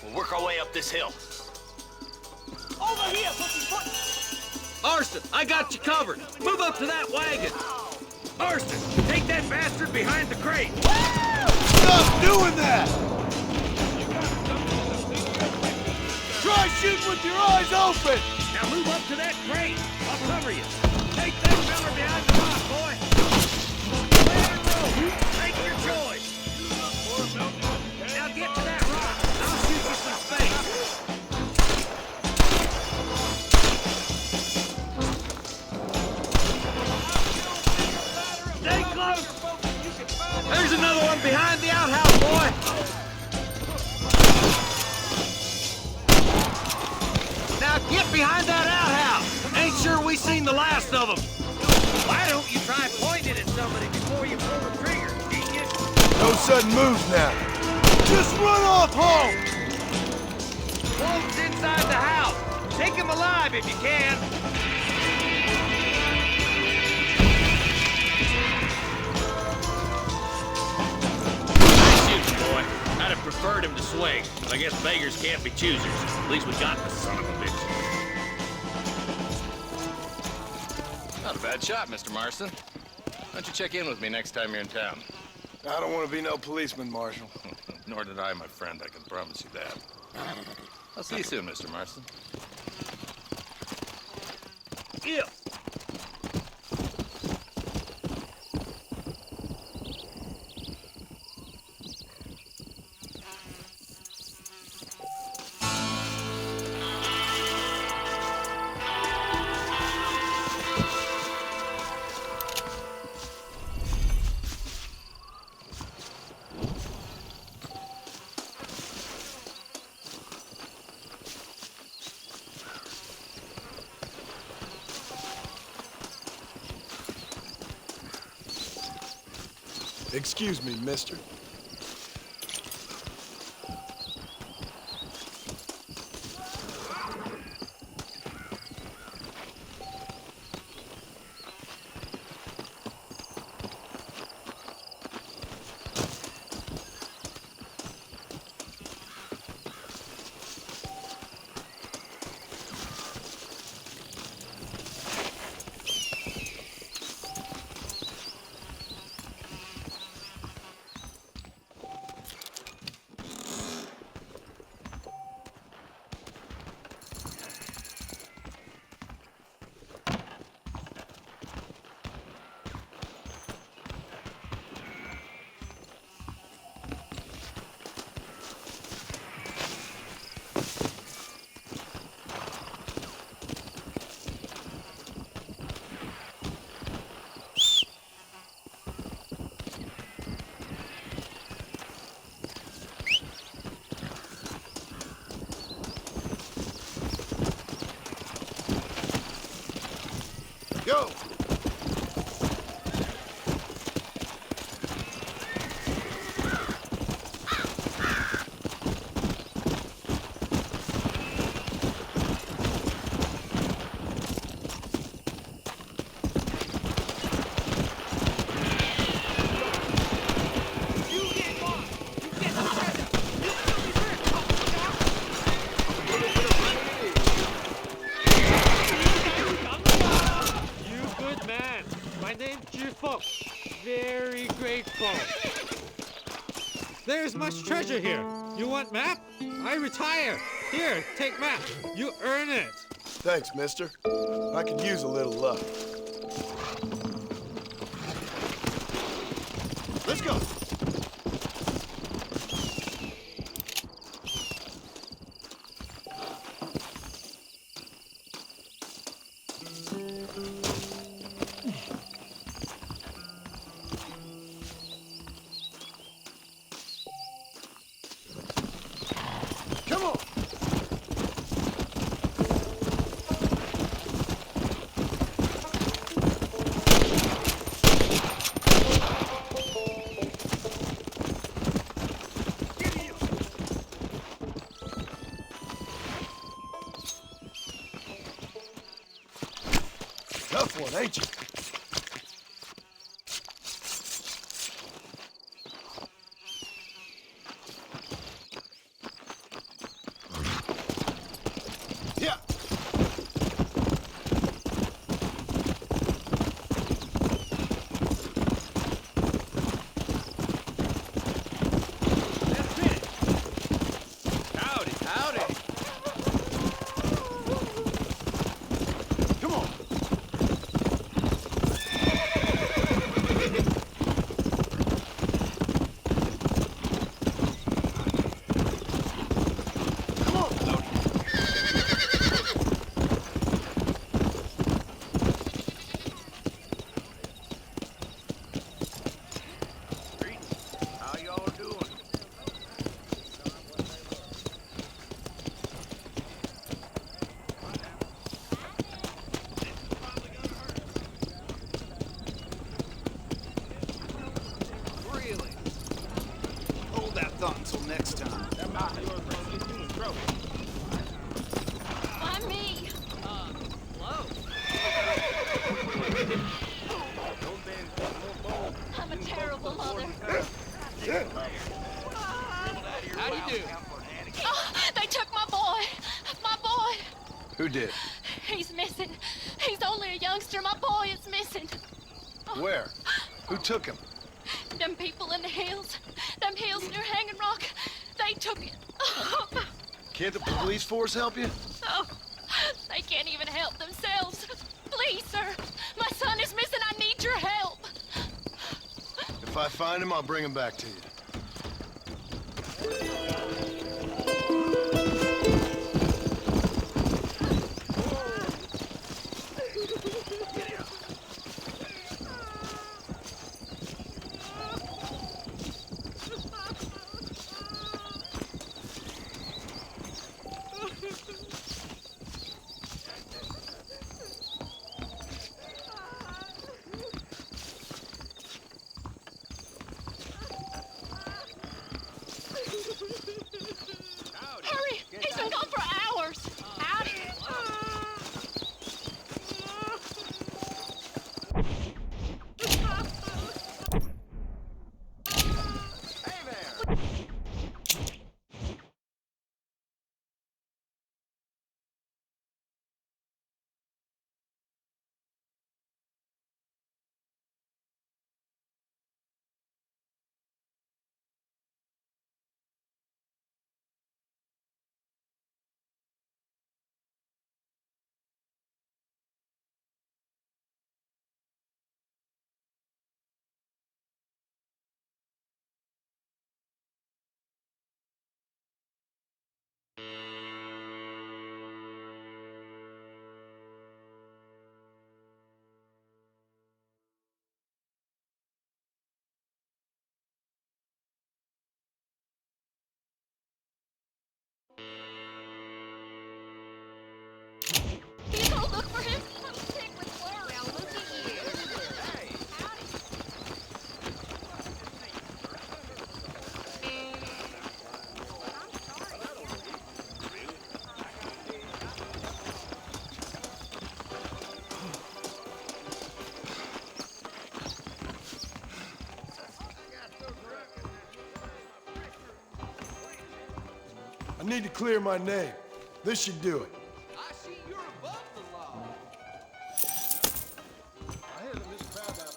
We'll work our way up this hill. Over here, pussy. Marston, I got you covered. Move up to that wagon. Marston, take that bastard behind the crate. Stop doing that! Try shooting with your eyes open! Now move up to that crate. I'll cover you. Take that fella behind the rock, boy. Plan and roll. Take your choice. Now get to that rock. I'll shoot you some space. Stay close. There's another one behind the outhouse, boy. Now get behind that outhouse. Ain't sure we seen the last of them. Why don't you try pointing at somebody before you pull the trigger, genius? No sudden moves now. Just run off home! Walton's inside the house. Take him alive if you can. Nice shooting, boy. I'd have preferred him to swing, but I guess beggars can't be choosers. At least we got the son of a bitch. Not a bad shot, Mr. Marston. Why don't you check in with me next time you're in town? I don't want to be no policeman, Marshal. Nor did I, my friend. I can promise you that. I'll see you soon, Mr. Marston. Yeah. Excuse me, mister. My name's Jifo. Very grateful. There's much treasure here. You want map? I retire. Here, take map. You earn it. Thanks, mister. I could use a little luck. Let's go. Come on. Tough one, ain't you? Yeah. Howdy, howdy. Come on. Come on, Lodi. How y'all doing? Really? Hold that thought until next time. That mouth of yours gonna get you in trouble. Why me? Hello. Don't bend no bowl. I'm a terrible mother. How do you do? Oh, they took my boy. My boy. Who did? He's missing. He's only a youngster. My boy is missing. Where? Who took him? Them people in the hills. Them hills near Hanging Rock. They took it. Can't the police force help you? Oh, they can't even help themselves. Please, sir. My son is missing. I need your help. If I find him, I'll bring him back to you. Hurry! He's been gone for hours. Howdy. Hey there. You go look for him. I'm sick with worry. I'll look at you. Hey. I need to clear my name. This should do it. I see you're above the law. I hear that Miss Crab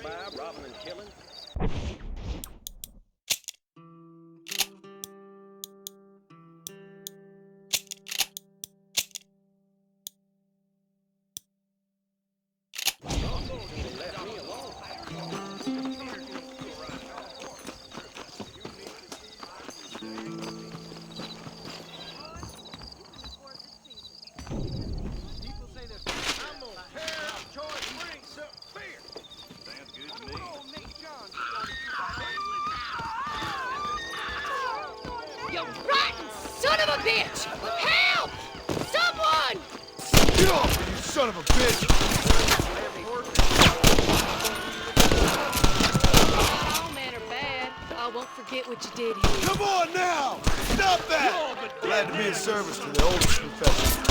5, robbing and killing. Left me alone. People say this. I'm gonna tear up Troy Springs some beer. Sounds good to me. Oh, Nick John. You rotten son of a bitch! Help! Someone! Get off me, you son of a bitch! All men are bad. I won't forget what you did here. Come on now! Stop that! Glad to be of service to the oldest profession.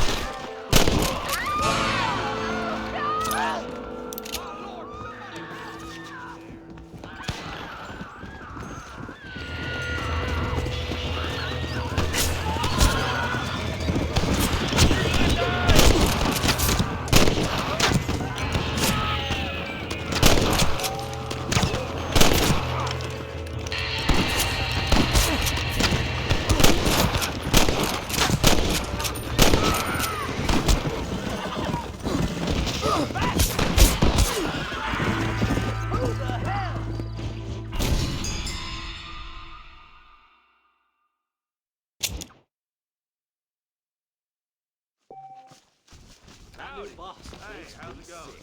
Howdy, boss. Hey, how's it going?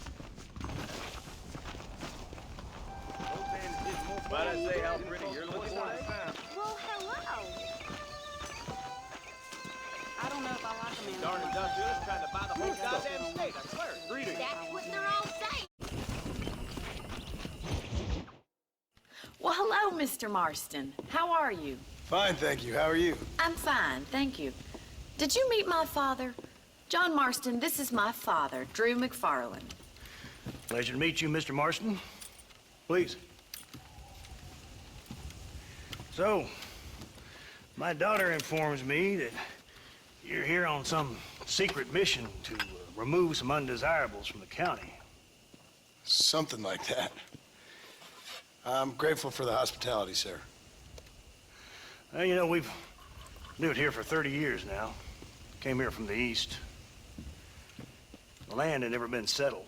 But I say how pretty you're looking today. Well, hello. I don't know if I like them Darn industrialists trying to buy the whole goddamn state, I swear. Greetings. That's what they're all saying. Well, hello, Mr. Marston. How are you? Fine, thank you. How are you? I'm fine, thank you. Did you meet my father? John Marston, this is my father, Drew McFarland. Pleasure to meet you, Mr. Marston. Please. So, my daughter informs me that you're here on some secret mission to remove some undesirables from the county. Something like that. I'm grateful for the hospitality, sir. Well, you know, we've lived here for 30 years now. Came here from the east. The land had never been settled.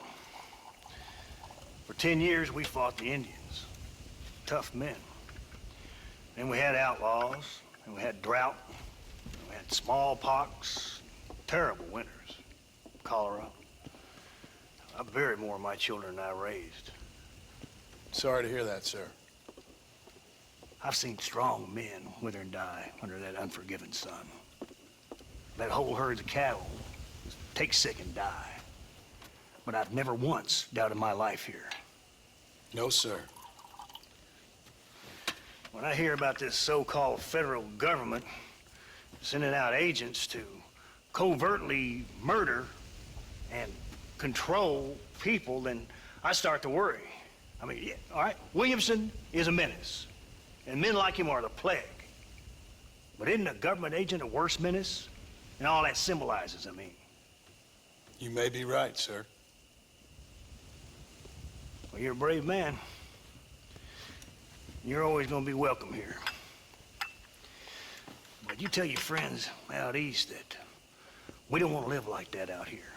For 10 years, we fought the Indians. Tough men. Then we had outlaws, and we had drought, and we had smallpox, terrible winters, cholera. I buried more of my children than I raised. Sorry to hear that, sir. I've seen strong men wither and die under that unforgiving sun. That whole herds of cattle take sick and die. But I've never once doubted my life here. No, sir. When I hear about this so-called federal government sending out agents to covertly murder and control people, then I start to worry. I mean, yeah, all right, Williamson is a menace, and men like him are the plague. But isn't a government agent a worse menace? And all that symbolizes, I mean. You may be right, sir. Well, you're a brave man. You're always gonna be welcome here. But you tell your friends out east that we don't want to live like that out here.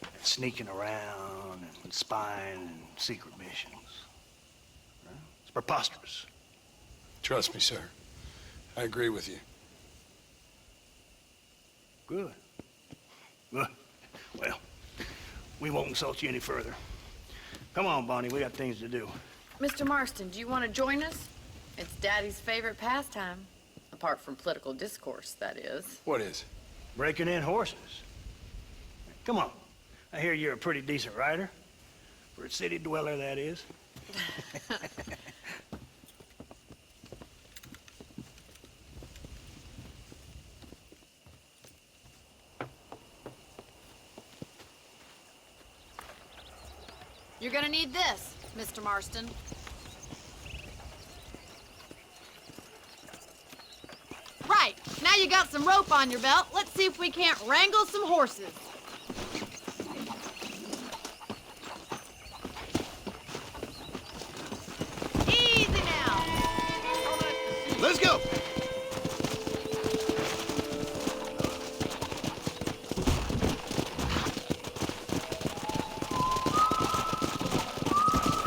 That sneaking around and spying and secret missions. Right? It's preposterous. Trust me, sir. I agree with you. Good. Good. Well, we won't insult you any further. Come on, Bonnie, we got things to do. Mr. Marston, do you want to join us? It's Daddy's favorite pastime. Apart from political discourse, that is. What is? Breaking in horses. Come on. I hear you're a pretty decent rider. For a city dweller, that is. You're gonna need this, Mr. Marston. Right, now you got some rope on your belt, let's see if we can't wrangle some horses.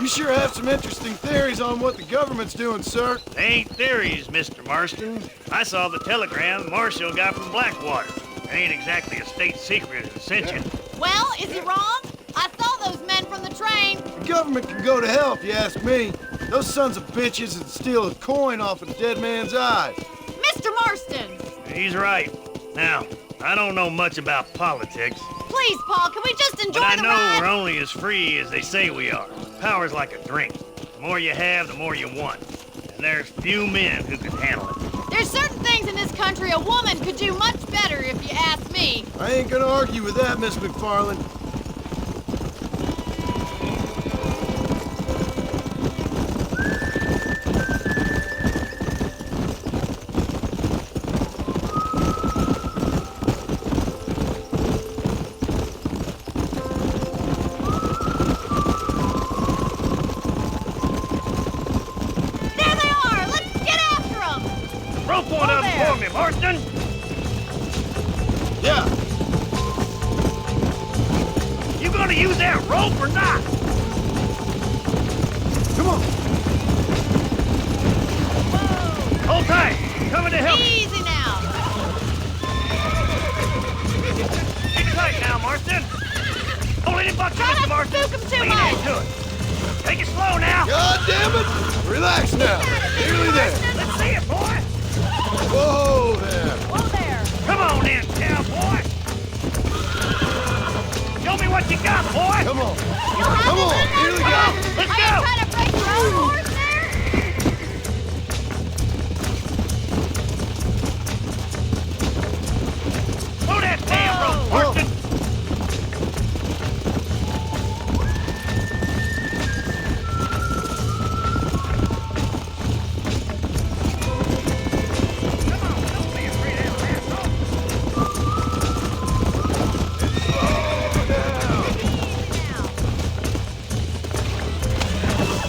You sure have some interesting theories on what the government's doing, sir. They ain't theories, Mr. Marston. I saw the telegram Marshall got from Blackwater. It ain't exactly a state secret of ascension. Well, is he wrong? I saw those men from the train. The government can go to hell if you ask me. Those sons of bitches would steal a coin off a dead man's eyes. Mr. Marston! He's right. Now, I don't know much about politics, Please, Paul, can we just enjoy but I the know ride? we're only as free as they say we are. Power's like a drink. The more you have, the more you want. And there's few men who can handle it. There's certain things in this country a woman could do much better, if you ask me. I ain't gonna argue with that, Miss McFarland. There they are! Let's get after them! Rope one up for me, Marston! Yeah. You gonna use that rope or not? Come on. Hold tight. Coming to help. Easy now. Get tight now, Marston. Don't let him buck you, Try Mr. not to Marston. spook him too Lean much. into it. Take it slow now. God damn it! Relax now. Nearly there. Let's see it, boy. Whoa there. Whoa there. Come on in, cowboy. Show me what you got, boy. Come on. Come on. Here we go. Let's Are go. you trying to break your own horse there? Throw that damn rope, Whoa. Marston. Come on, don't be afraid of that asshole.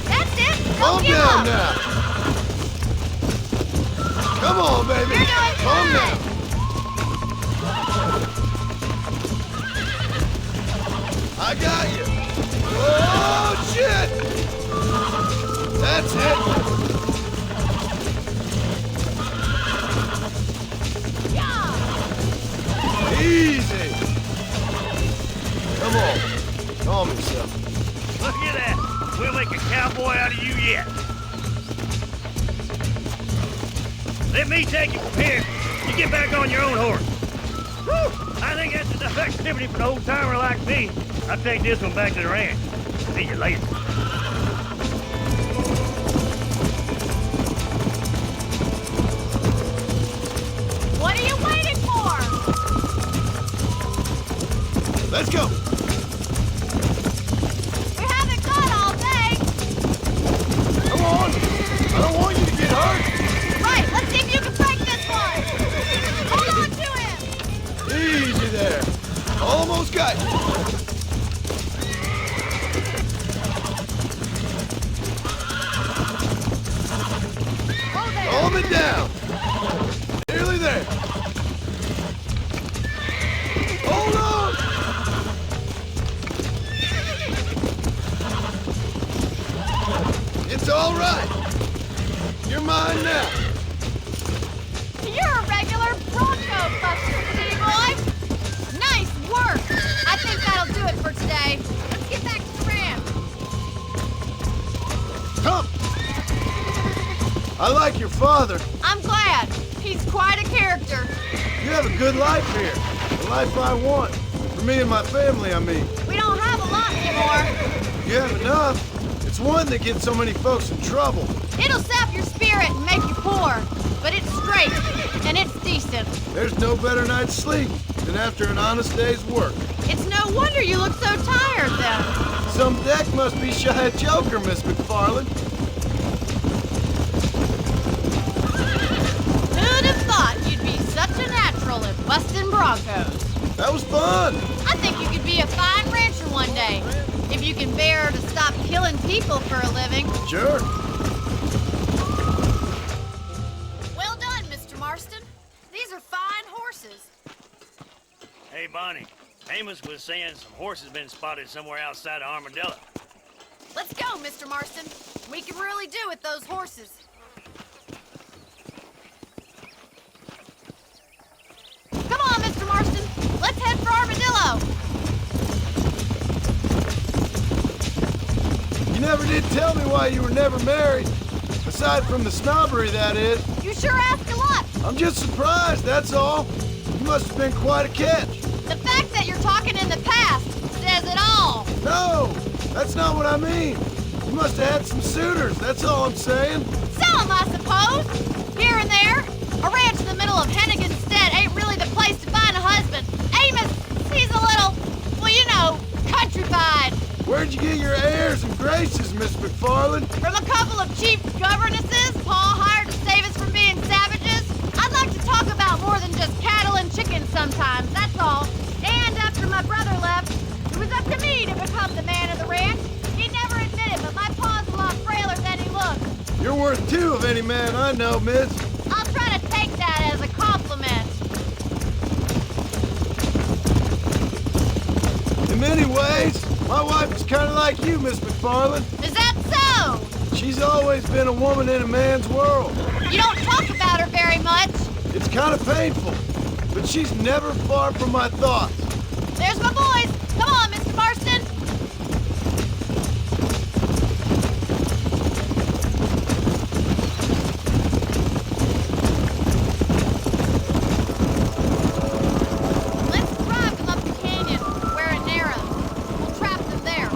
That's it. Calm Don't give down up. now. Come on, baby. You're doing Calm fine. down. I got you. Oh, shit. That's it. Easy. Come on. Calm yourself. Look at that. We'll make a cowboy out of you yet. Let me take you from here. You get back on your own horse. Whew! I think that's enough activity for an old-timer like me. I'll take this one back to the ranch. See you later. What are you waiting for? Let's go. We haven't got all day. Come on. I don't want you to get hurt. Right, let's see if you can break this one. Hold on to him. Easy there. Almost got you. Hold there. Calm it down. Nearly there. Hold on. It's all right. You're mine now. You're a regular Bronco buster, city boy. Nice work. I think that'll do it for today. Let's get back to the ranch. Come. I like your father. I'm glad. He's quite a character. You have a good life here. The life I want. For me and my family, I mean. We don't have a lot anymore. You have enough. It's one that gets so many folks in trouble. It'll sap your spirit and make you poor. But it's straight, and it's decent. There's no better night's sleep than after an honest day's work. It's no wonder you look so tired, then. Some deck must be shy of Joker, Miss McFarland. Who'd have thought you'd be such a natural at busting Broncos? That was fun. I think you could be a fine rancher one day. If you can bear to stop killing people for a living. Sure. Well done, Mr. Marston. These are fine horses. Hey, Bonnie. Amos was saying some horses been spotted somewhere outside of Armadillo. Let's go, Mr. Marston. We can really do with those horses. Come on, Mr. Marston. Let's head for Armadillo. You never did tell me why you were never married. Aside from the snobbery, that is. You sure ask a lot. I'm just surprised, that's all. You must have been quite a catch. The fact that you're talking in the past says it all. No, that's not what I mean. You must have had some suitors, that's all I'm saying. Some, I suppose. Here and there. A ranch in the middle of Hennigan's Stead ain't really the place to find a husband. Amos, he's a little, well, you know, countrified. Where'd you get your airs and graces, Miss McFarland? From a couple of cheap governesses Paul hired to save us from being savages. I'd like to talk about more than just cattle and chickens sometimes, that's all. And after my brother left, it was up to me to become the man of the ranch. He never admitted, but my pa's a lot frailer than he looks. You're worth two of any man I know, miss. I'll try to take that as a compliment. In many ways, my wife is kind of like you, Miss McFarland. Is that so? She's always been a woman in a man's world. You don't talk about her very much. It's kind of painful, but she's never far from my thoughts. There's my boys. Come on, Mr. Marston. Let's drive them up the canyon where it narrows. We'll trap them there.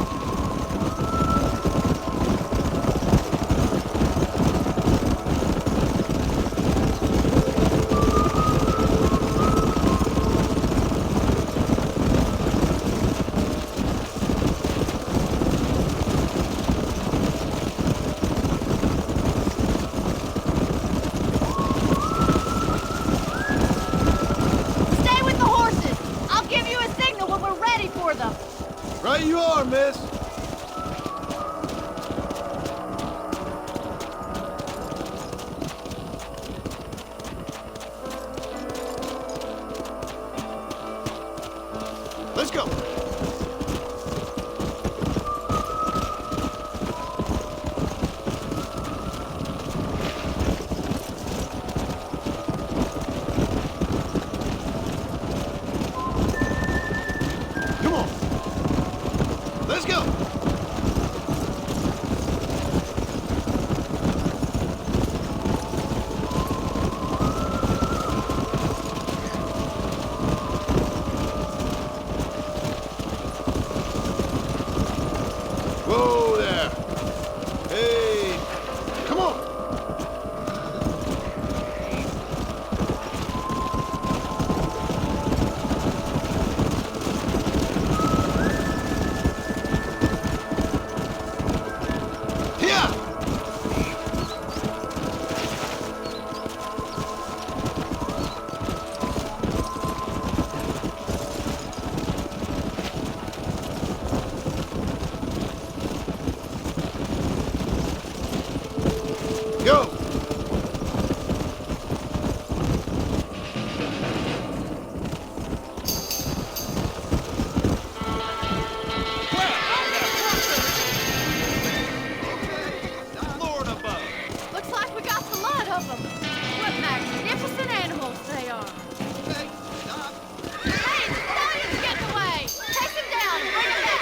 Stay with the horses. I'll give you a signal when we're ready for them. Right you are, miss. Let's go. Come on. Let's go. Whoa there. Hey, come on. Here. Go. Lord above. Looks like we got the lot of them. What magnificent animals they are. Okay, stop. Hey, the stallion's getting away. Take them down and bring them back.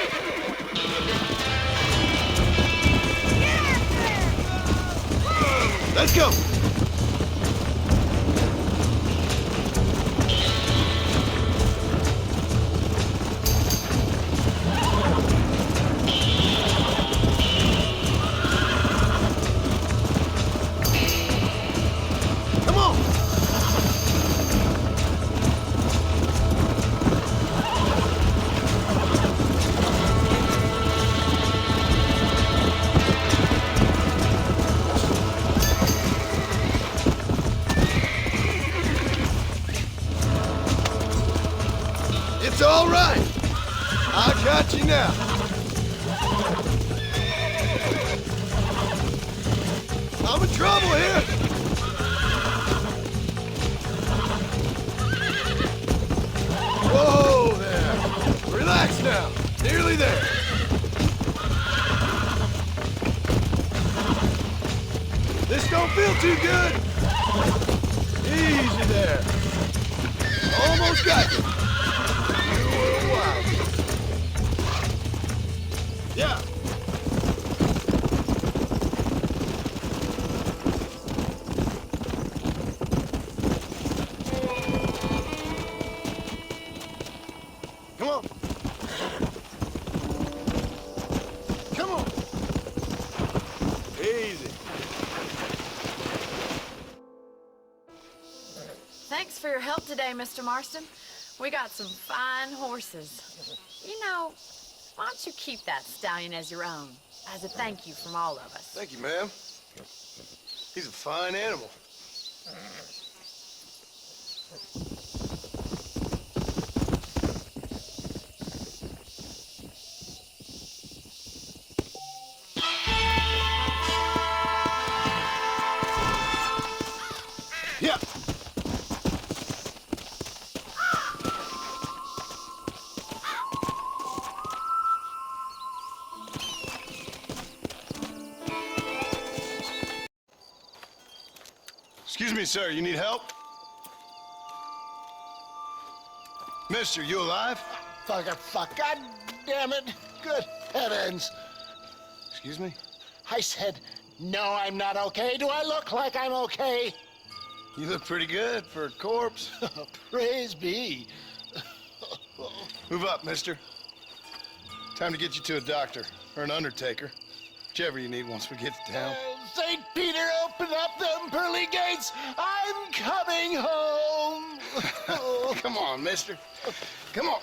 Get after it. Let's go. Come on. It's all right. I got you now. I'm in trouble here. Whoa there. Relax now. Nearly there. Don't feel too good. Easy there. Almost got you. You were a while. Yeah. Come on. Come on. Easy. Thanks for your help today, Mr. Marston. We got some fine horses. You know, why don't you keep that stallion as your own, as a thank you from all of us? Thank you, ma'am. He's a fine animal. Yeah. Excuse me, sir. You need help? Mister, you alive? Fuck. God damn it. Good heavens. Excuse me? I said, no, I'm not okay. Do I look like I'm okay? You look pretty good for a corpse. Praise be. Move up, mister. Time to get you to a doctor or an undertaker. Whichever you need once we get to town. St. Peter, open up them pearly gates. I'm coming home. Come on, mister. Come on.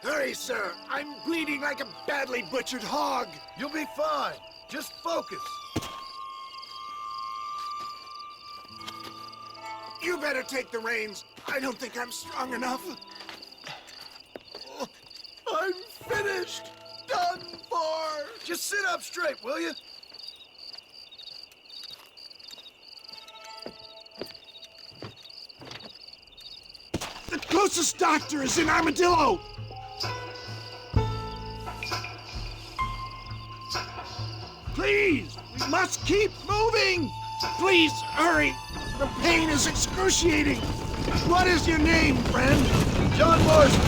Hurry, sir. I'm bleeding like a badly butchered hog. You'll be fine. Just focus. You better take the reins. I don't think I'm strong enough. I'm finished. Done for. Just sit up straight, will you? The closest doctor is in Armadillo. Please, we must keep moving. Please, hurry. The pain is excruciating. What is your name, friend? John Marston.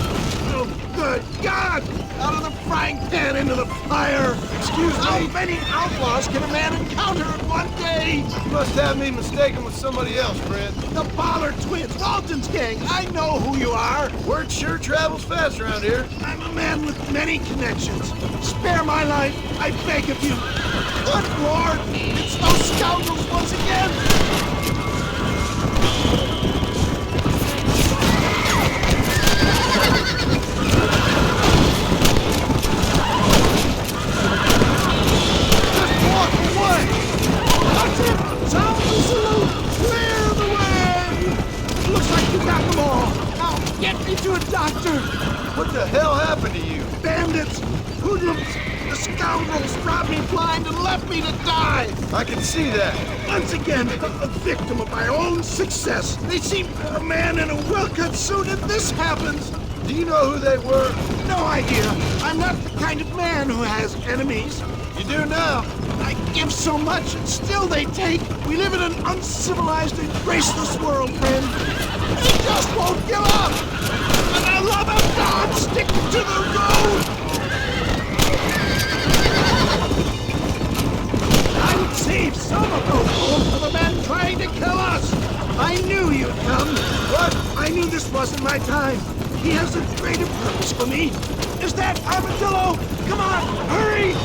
Oh, good God! Out of the frying pan into the fire. Excuse me. How many outlaws can a man encounter in one day? You must have me mistaken with somebody else, friend. The Bollard twins, Walton's gang. I know who you are. Word sure travels fast around here. I'm a man with many connections. Spare my life, I beg of you. Good Lord, it's those scoundrels once again. What the hell happened to you? Bandits! Hoodlums! The scoundrels robbed me blind and left me to die! I can see that. Once again, a victim of my own success. They seem a man in a well-cut suit and this happens. Do you know who they were? No idea. I'm not the kind of man who has enemies. You do now. I give so much and still they take. We live in an uncivilized and graceless world, friend. They just won't give up! For the love of God, stick to the road! I would save some of those souls for the men trying to kill us! I knew you'd come! What? I knew this wasn't my time. He has a greater purpose for me. Is that Armadillo? Come on, hurry!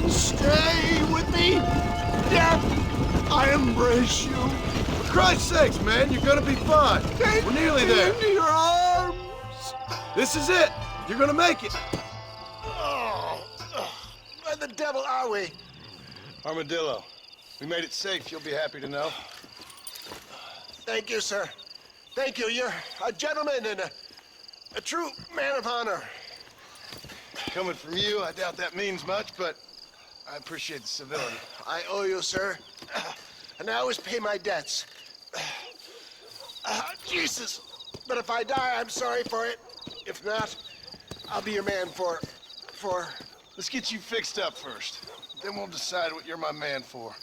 Stay with me? Death, I embrace you. For Christ's sakes, man, you're gonna be fine. We're nearly there. Into your arms. This is it. You're gonna make it. Where the devil are we? Armadillo. We made it safe, you'll be happy to know. Thank you, sir. Thank you. You're a gentleman and a true man of honor. Coming from you, I doubt that means much, but I appreciate the civility. I owe you, sir. And I always pay my debts. Jesus! But if I die, I'm sorry for it. If not, I'll be your man for... Let's get you fixed up first. Then we'll decide what you're my man for.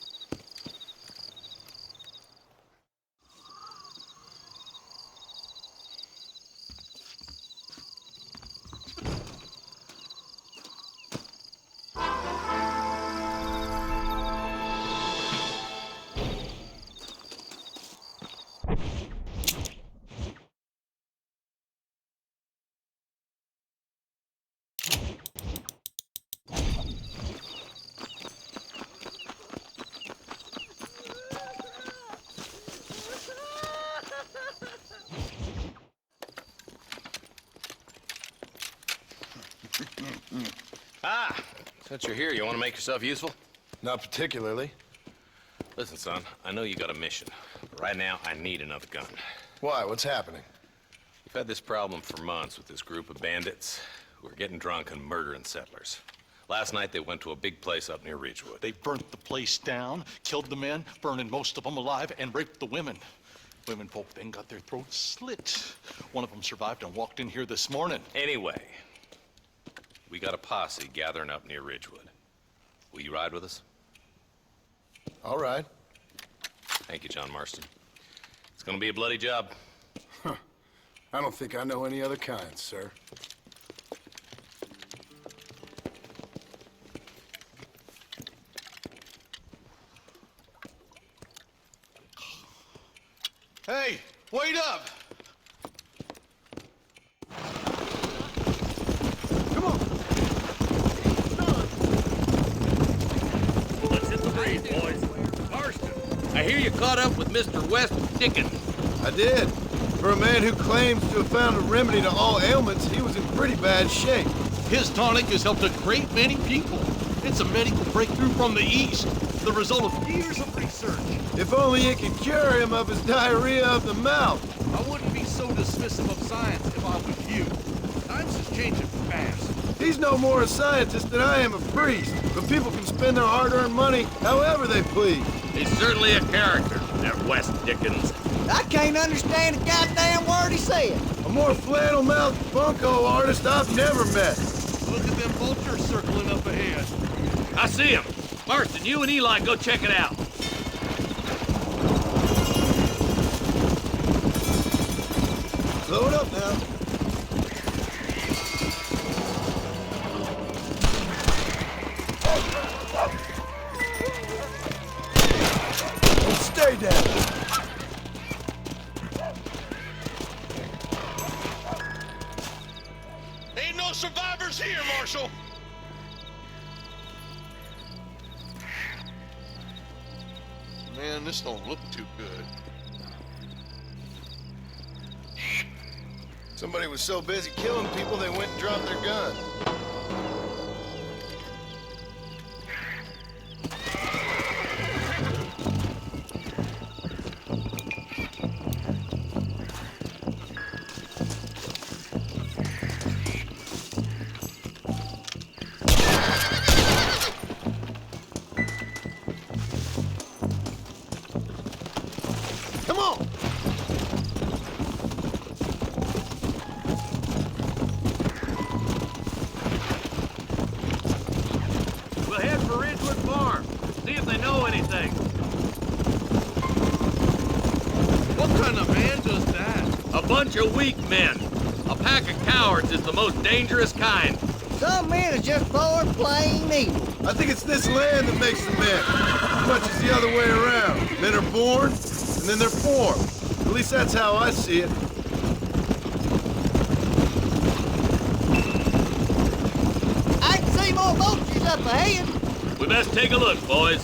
Since you're here, you want to make yourself useful? Not particularly. Listen, son, I know you got a mission, but right now I need another gun. Why? What's happening? We've had this problem for months with this group of bandits who are getting drunk and murdering settlers. Last night they went to a big place up near Ridgewood. They burnt the place down, killed the men, burning most of them alive, and raped the women. Women folk then got their throats slit. One of them survived and walked in here this morning. Anyway, we got a posse gathering up near Ridgewood. Will you ride with us? All right. Thank you, John Marston. It's gonna be a bloody job. Huh. I don't think I know any other kind, sir. Hey, wait up! Let's hit the breeze, boys. Marston, I hear you caught up with Mr. West Dickens. I did. For a man who claims to have found a remedy to all ailments, he was in pretty bad shape. His tonic has helped a great many people. It's a medical breakthrough from the East, the result of years of research. If only it could cure him of his diarrhea of the mouth. I wouldn't be so dismissive of science if I was you. Times is changing fast. He's no more a scientist than I am a priest, but people can spend their hard-earned money however they please. He's certainly a character, that West Dickens. I can't understand a goddamn word he said. A more flannel-mouthed bunko artist I've never met. Look at them vultures circling up ahead. I see him. Marston, you and Eli go check it out. Blow it up now. Stay down. Ain't no survivors here, Marshal. Man, this don't look too good. Somebody was so busy killing people, they went and dropped their gun. Come on! We'll head for Ridgewood Farm. See if they know anything. What kind of man does that? A bunch of weak men. A pack of cowards is the most dangerous kind. Some men are just born plain evil. I think it's this land that makes the men, as much as the other way around. Men are born, and then they're formed. At least that's how I see it. I can see more vultures up ahead. We best take a look, boys.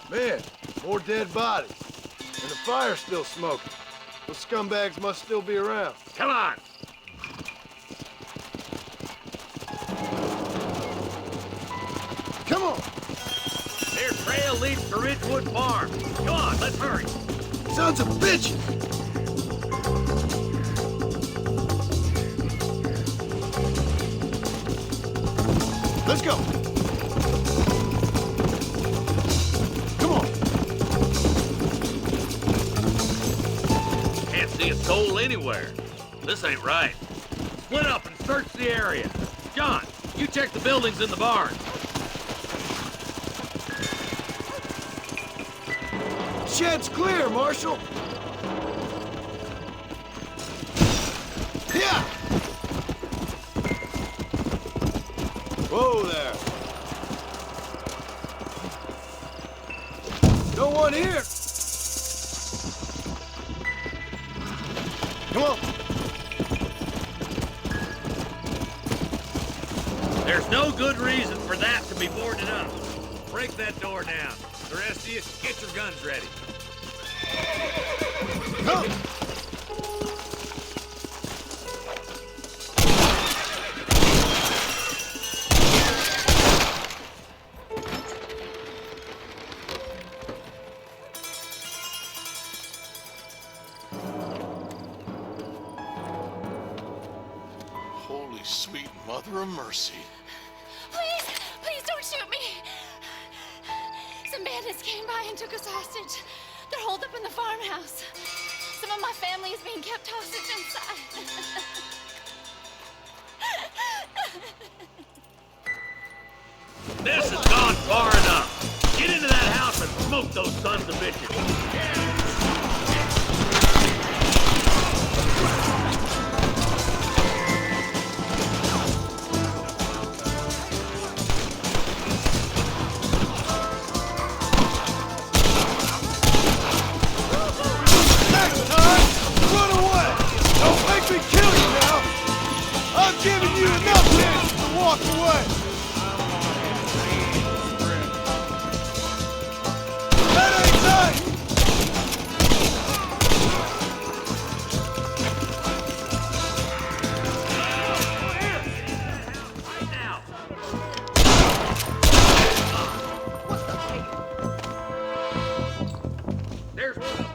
Man, more dead bodies. And the fire's still smoking. Those scumbags must still be around. Come on. trail leads to Ridgewood Farm. Go on, let's hurry. Sons of bitches! Let's go. Come on. Can't see a soul anywhere. This ain't right. Split up and search the area. John, you check the buildings in the barn. Shed's clear, Marshal. Yeah. Whoa there. No one here. Come on. There's no good reason for that to be boarded up. Break that door down. The rest of you, get your guns ready. Come. Holy sweet mother of mercy. Please, please don't shoot me. Some bandits came by and took us hostage. They're holed up in the farmhouse. Some of my family is being kept hostage inside. This has gone far enough. Get into that house and smoke those sons of bitches. Run away! Don't make me kill you now! I've given you enough chances to walk away! That ain't nice! There's one.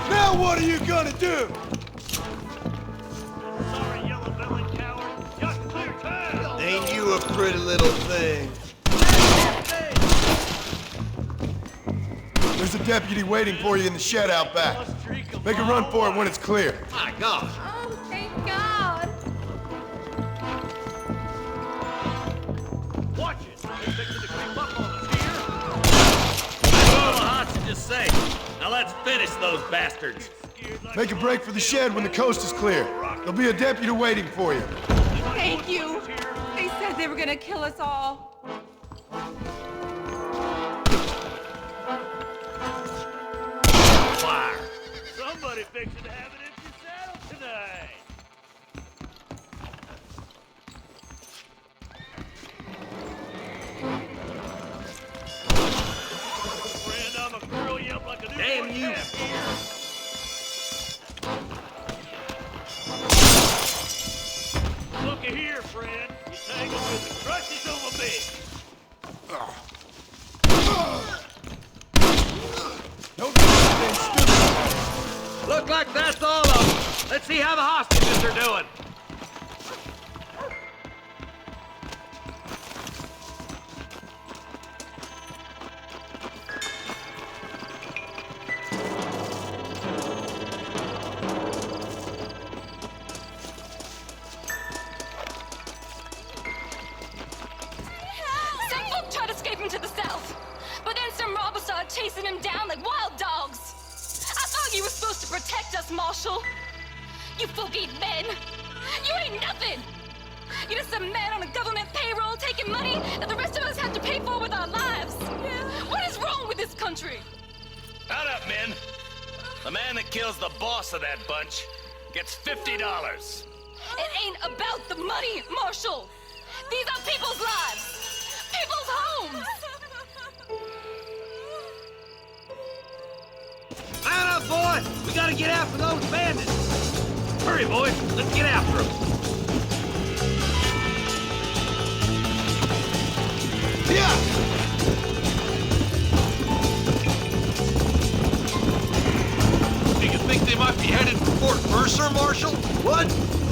Now what are you gonna do? Sorry, yellow-bellied coward. Just clear town. Ain't you a pretty little thing? There's a deputy waiting for you in the shed out back. Make a run for it when it's clear. My God. Oh, thank God. Watch it. They're fixing to creep up on us here. All the hostages safe. Now let's finish those bastards. Make a break for the shed when the coast is clear. There'll be a deputy waiting for you. Thank you. They said they were gonna kill us all. Fire. Somebody fixing to have an empty saddle tonight. Friend, I'm a girl yelp like a newborn Damn you. calf. Looky here, friend. You tangled with the crutches on my bed. Don't do anything stupid. Look like that's all of them. Let's see how the hostages are doing. Some folk tried escaping to the south, but then some robbers started chasing him down like wild dogs. I thought you were supposed to protect us, Marshal. You folk ain't men. You ain't nothing. You're just a man on a government payroll taking money that the rest of us have to pay for with our lives. What is wrong with this country? Shut up, men. The man that kills the boss of that bunch gets $50. It ain't about the money, Marshal. These are people's lives, people's homes. Man gotta get after those bandits. Hurry, boys. Let's get after them. Yeah! Do you think they might be headed for Fort Mercer, Marshal? What?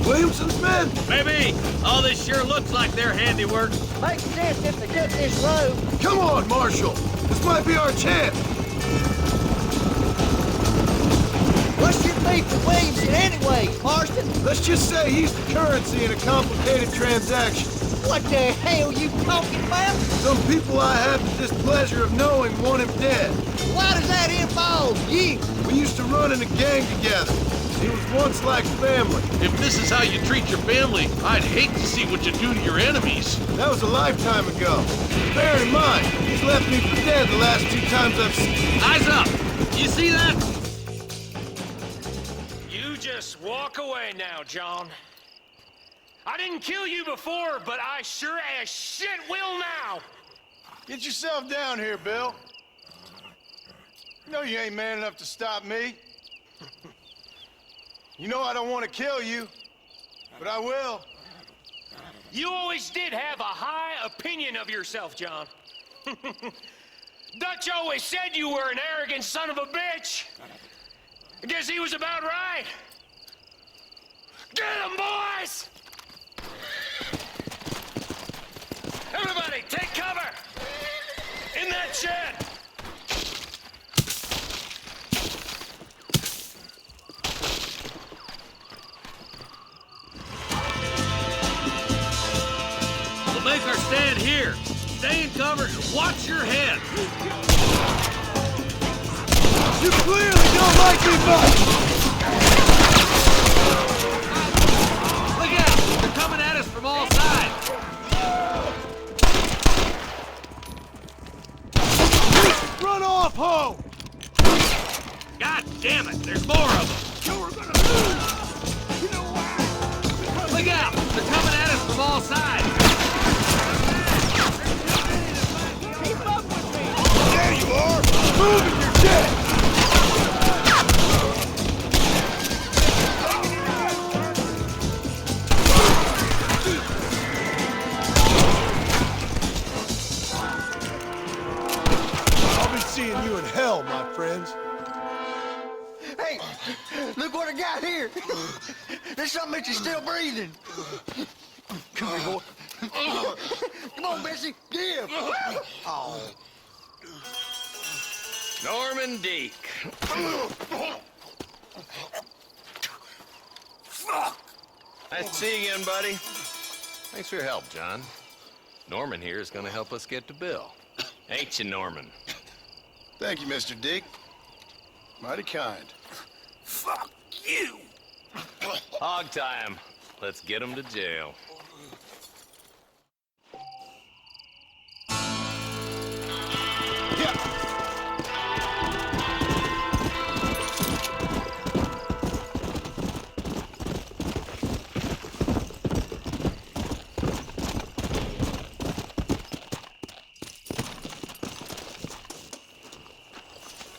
Williamson's men? Maybe. All this sure looks like their handiwork. Makes sense if they took this road. Come on, Marshal. This might be our chance. What's your beef with Williamson anyway, Marston? Let's just say he's the currency in a complicated transaction. What the hell you talking about? Some people I have the displeasure of knowing want him dead. Why does that involve you? We used to run in a gang together. He was once like family. If this is how you treat your family, I'd hate to see what you do to your enemies. That was a lifetime ago. Bear in mind, he's left me for dead the last 2 times I've seen. Eyes up! You see that? You just walk away now, John. I didn't kill you before, but I sure as shit will now. Get yourself down here, Bill. You know you ain't man enough to stop me. You know I don't want to kill you, but I will. You always did have a high opinion of yourself, John. Dutch always said you were an arrogant son of a bitch. I guess he was about right. Get him, boys! Everybody, take cover! In that shed! We'll make our stand here. Stay in cover and watch your head. You clearly don't like me much! Look out! They're coming at us from all sides. Run off, ho! God damn it! There's more of them. You're gonna lose! You know why? Look out! They're coming at us from all sides. Keep up with me! There you are! Move and you're dead! I'll be seeing you in hell, my friends. Hey, look what I got here. There's something that you're still breathing. Come here, boy. Come on, Bessie. Give. Oh. Norman Deek. Nice to see you again, buddy. Thanks for your help, John. Norman here is going to help us get to Bill. Ain't you, Norman? Thank you, Mr. Dick. Mighty kind. Fuck you! Hog time. Let's get him to jail.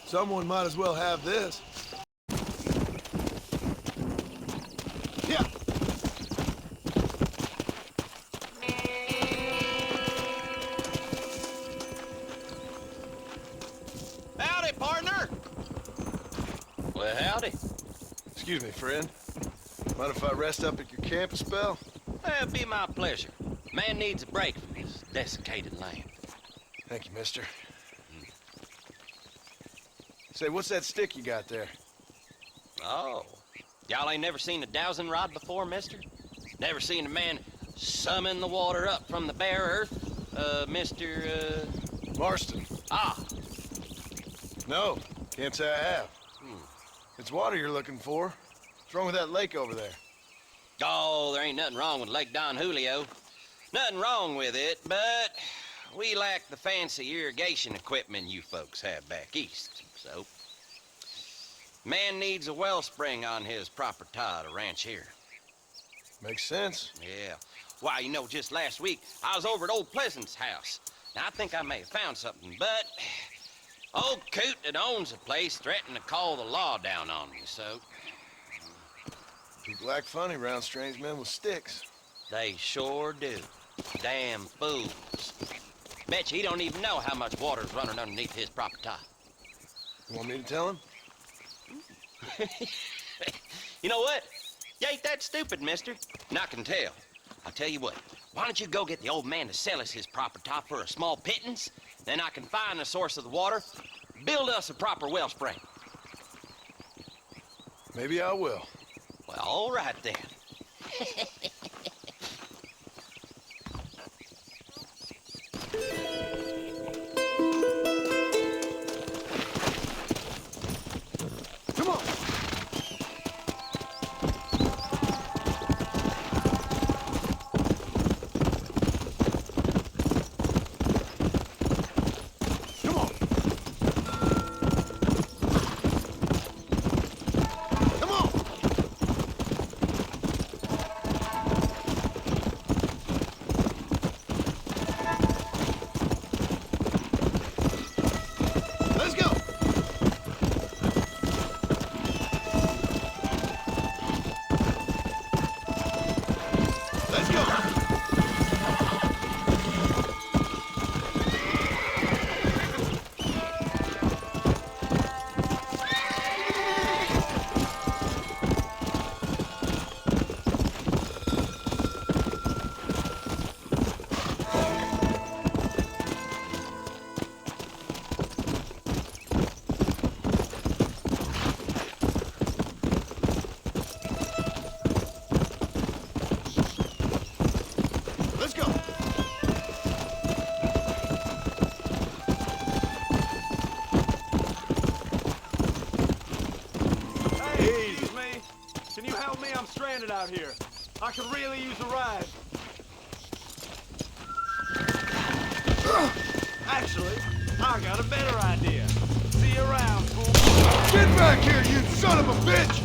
Someone might as well have this. Yeah. Howdy, partner. Well, howdy. Excuse me, friend. Mind if I rest up at your camp a spell? It'd be my pleasure. Man needs a break from this desiccated land. Thank you, mister. Say, what's that stick you got there? Oh. Y'all ain't never seen a dowsing rod before, mister? Never seen a man summon the water up from the bare earth? Mr. Marston. Ah. No, can't say I have. It's water you're looking for. What's wrong with that lake over there? Oh, there ain't nothing wrong with Lake Don Julio. Nothing wrong with it, but we lack the fancy irrigation equipment you folks have back east. So, man needs a wellspring on his proper tie to ranch here. Makes sense. Yeah. Why, you know, just last week, I was over at Old Pleasant's house. Now, I think I may have found something, but Old coot that owns the place threatened to call the law down on me, so... People act funny around strange men with sticks. They sure do. Damn fools. Bet you he don't even know how much water's running underneath his property. You want me to tell him? You know what? You ain't that stupid, mister. And I can tell. I'll tell you what. Why don't you go get the old man to sell us his property for a small pittance? Then I can find the source of the water, build us a proper wellspring. Maybe I will. Well, all right then. Come on. Out here. I could really use a ride. Actually, I got a better idea. See you around, fool. Get back here, you son of a bitch!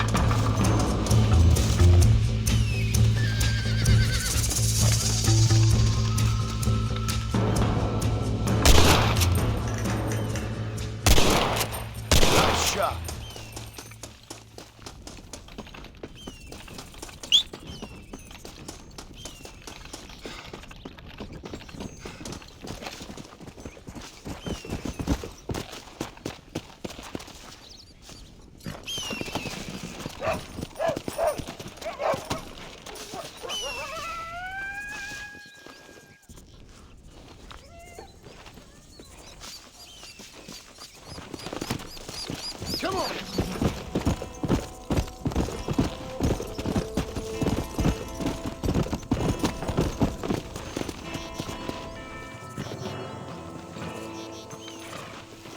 Nice shot. Come on!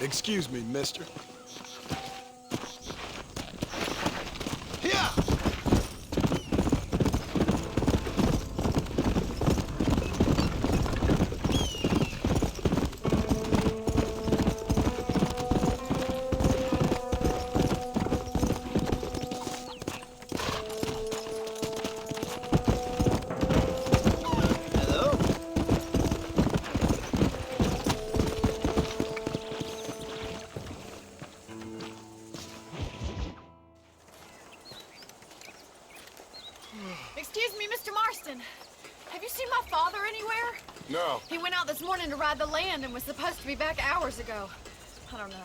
Excuse me, mister. Excuse me, Mr. Marston. Have you seen my father anywhere? No. He went out this morning to ride the land and was supposed to be back hours ago. I don't know.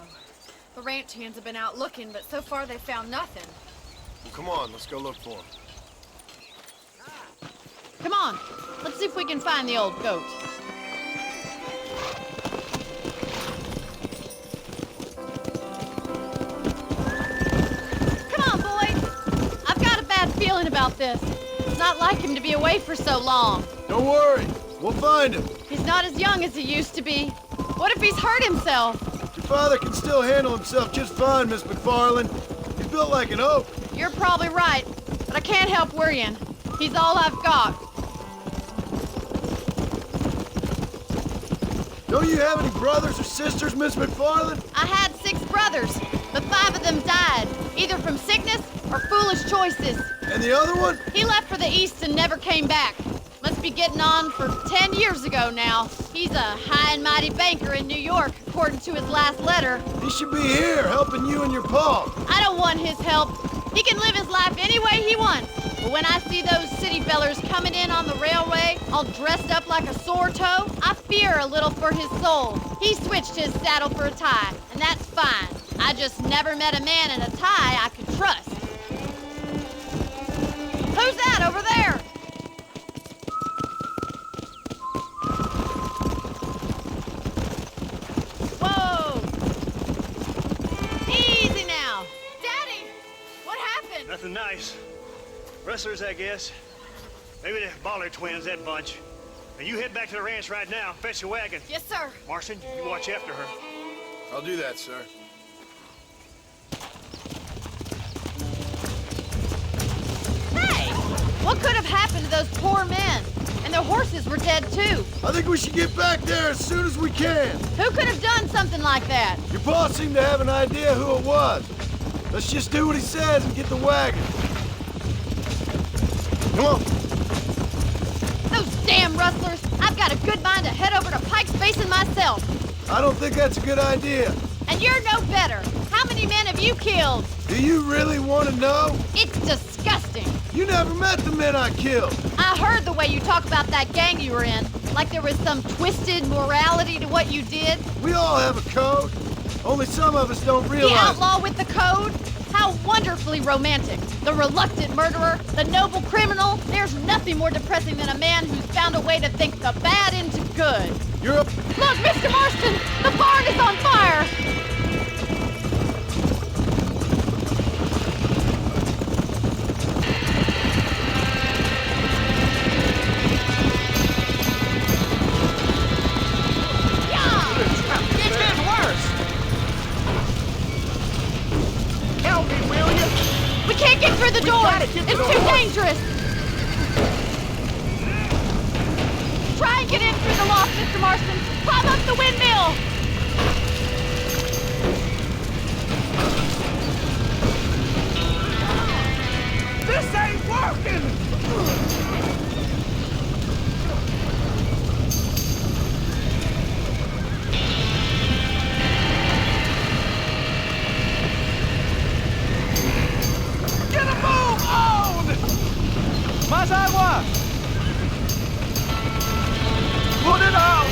The ranch hands have been out looking, but so far they've found nothing. Well, come on, let's go look for him. Come on, let's see if we can find the old goat. Come on, boys. I've got a bad feeling about this. It's not like him to be away for so long. Don't worry, we'll find him. He's not as young as he used to be. What if he's hurt himself? Your father can still handle himself just fine, Miss McFarland. He's built like an oak. You're probably right, but I can't help worrying. He's all I've got. Don't you have any brothers or sisters, Miss McFarland? I had 6 brothers, but 5 of them died, either from sickness or foolish choices. And the other one? He left for the east and never came back. Must be getting on for 10 years ago now. He's a high and mighty banker in New York, according to his last letter. He should be here helping you and your pa. I don't want his help. He can live his life any way he wants. But when I see those city fellers coming in on the railway, all dressed up like a sore toe, I fear a little for his soul. He switched his saddle for a tie, and that's fine. I just never met a man in a tie I could trust. Who's that over there? Whoa! Easy now. Daddy, what happened? Nothing nice. Rustlers, I guess. Maybe the Baller twins, that bunch. Now you head back to the ranch right now. Fetch the wagon. Yes, sir. Marston, you watch after her. I'll do that, sir. Hey! What could have happened to those poor men? And their horses were dead, too. I think we should get back there as soon as we can. Who could have done something like that? Your boss seemed to have an idea who it was. Let's just do what he says and get the wagon. Come on. Those damn rustlers! I've got a good mind to head over to Pike's Basin myself. I don't think that's a good idea. And you're no better. How many men have you killed? Do you really want to know? It's disgusting. You never met the men I killed. I heard the way you talk about that gang you were in. Like there was some twisted morality to what you did. We all have a code. Only some of us don't realize. The outlaw with the code? How wonderfully romantic. The reluctant murderer, the noble criminal. There's nothing more depressing than a man who's found a way to think the bad into good. You're a... Look, Mr. Marston! The barn is on fire! We can't get through the door! It's too dangerous! Try and get in through the loft, Mr. Marston! Prop up the windmill! This ain't working! Get a move on! Mazawa! Put it out!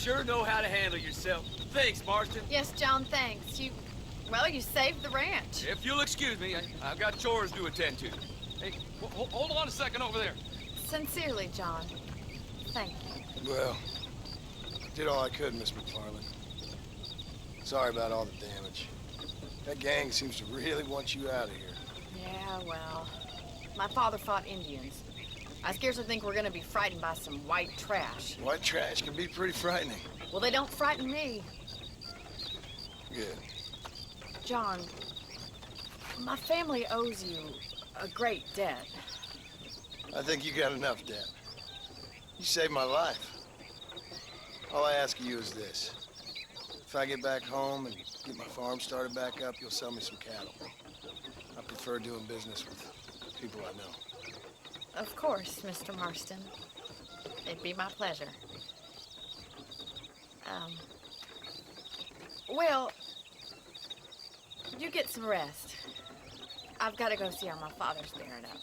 sure know how to handle yourself. Thanks, Marston. Yes, John, thanks. You saved the ranch. If you'll excuse me, I've got chores to attend to. Hey, hold on a second over there. Sincerely, John. Thank you. Well, I did all I could, Miss McFarland. Sorry about all the damage. That gang seems to really want you out of here. Yeah, well, my father fought Indians. I scarcely think we're gonna be frightened by some white trash. White trash can be pretty frightening. Well, they don't frighten me. Good. John, my family owes you a great debt. I think you got enough debt. You saved my life. All I ask of you is this. If I get back home and get my farm started back up, you'll sell me some cattle. I prefer doing business with people I know. Of course, Mr. Marston. It'd be my pleasure. Well, you get some rest. I've got to go see how my father's bearing up.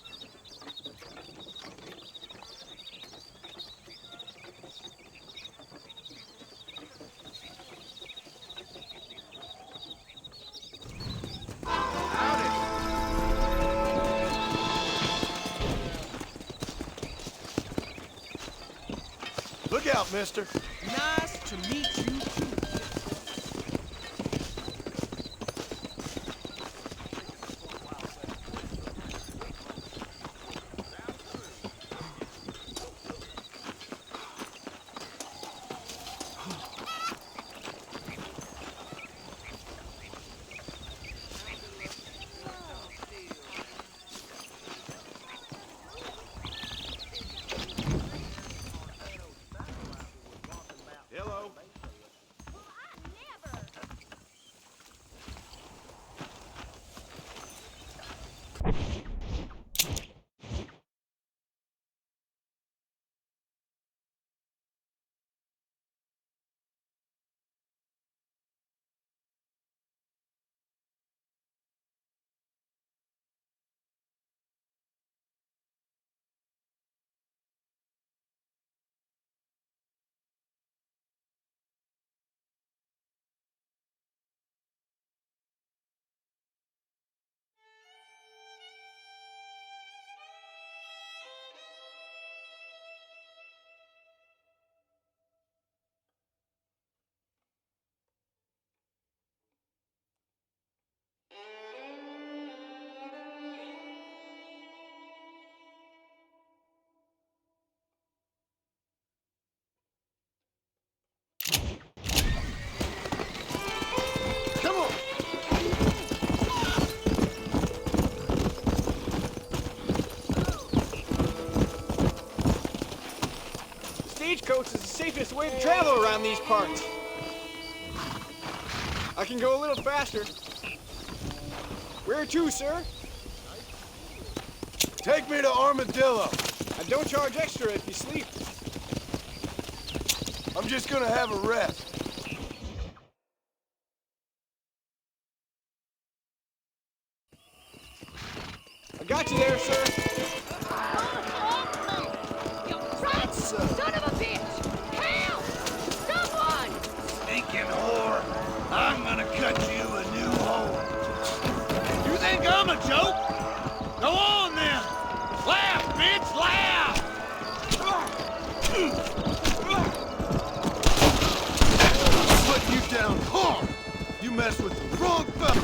Look out, mister. Nice to meet you, too. Hello. Come on. Stagecoach is the safest way to travel around these parts. I can go a little faster. Where to, sir? Take me to Armadillo. I don't charge extra if you sleep. I'm just gonna have a rest. I got you there, sir. Son of a bitch! Help! Someone! Stinking whore. I'm gonna cut you a new hole. You think I'm a joke? Go on then. Laugh, bitch, laugh! I'm putting you down hard. You mess with the wrong fella.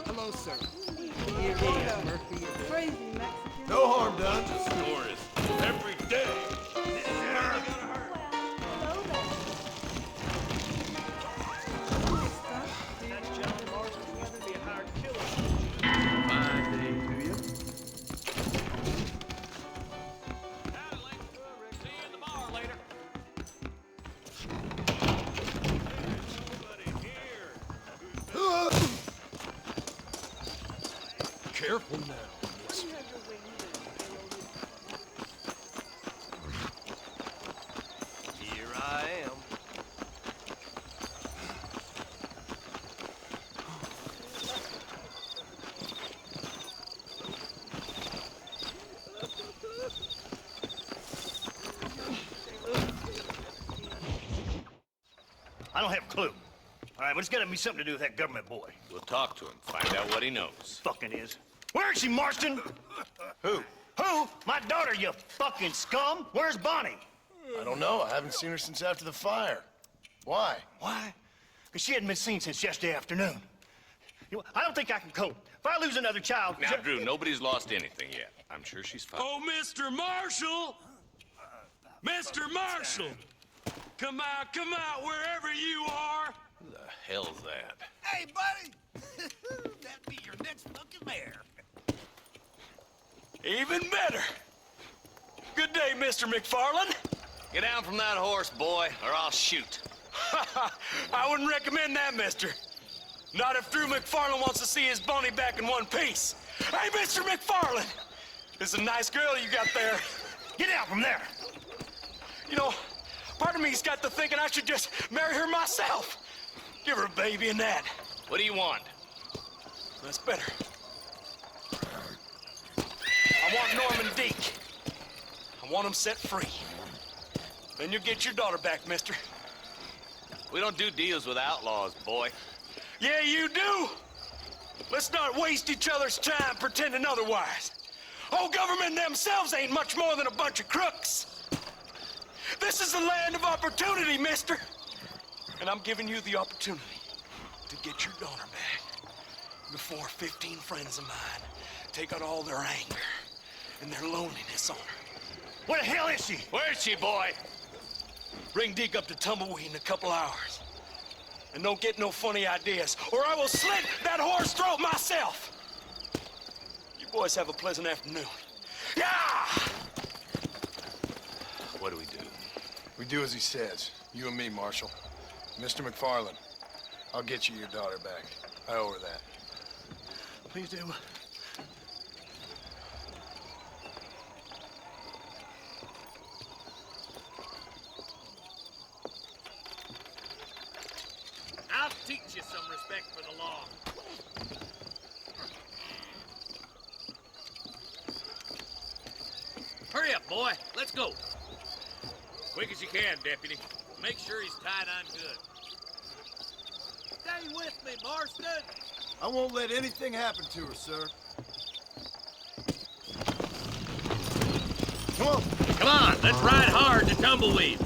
Hello, sir. Crazy Mexican. No harm done. Stories every day. Fine day to you. Careful now, mister. don't have a clue. All right, but it's gotta be something to do with that government boy. We'll talk to him, find out what he knows. Fucking is. Where is she, Marston? Who? Who? My daughter, you fucking scum! Where's Bonnie? I don't know. I haven't seen her since after the fire. Why? Why? Because she hadn't been seen since yesterday afternoon. You know, I don't think I can cope. If I lose another child... Now, Drew, nobody's lost anything yet. I'm sure she's fine. Oh, Mr. Marshall! Mr. Marshall! Come out, wherever you are! Who the hell's that? Hey, buddy! That'd be your next fucking mayor. Even better. Good day, Mr. McFarland. Get down from that horse, boy, or I'll shoot. I wouldn't recommend that, mister. Not if Drew McFarland wants to see his Bonnie back in one piece. Hey, Mr. McFarland! This is a nice girl you got there. Get out from there! You know, part of me's got to thinking I should just marry her myself. Give her a baby and that. What do you want? That's better. I want Norman Deek. I want him set free. Then you'll get your daughter back, mister. We don't do deals with outlaws, boy. Yeah, you do. Let's not waste each other's time pretending otherwise. Oh, government themselves ain't much more than a bunch of crooks. This is the land of opportunity, mister. And I'm giving you the opportunity to get your daughter back before 15 friends of mine take out all their anger and their loneliness on her. Where the hell is she? Where is she, boy? Bring Deke up to Tumbleweed in a couple hours. And don't get no funny ideas, or I will slit that horse throat myself. You boys have a pleasant afternoon. Yeah! What do we do? We do as he says. You and me, Marshal. Mr. McFarland, I'll get you your daughter back. I owe her that. Please do. I'll teach you some respect for the law. Hurry up, boy. Let's go. Quick as you can, Deputy. Make sure he's tied on good. Stay with me, Marston. I won't let anything happen to her, sir. Come on. Come on, let's ride hard to Tumbleweed.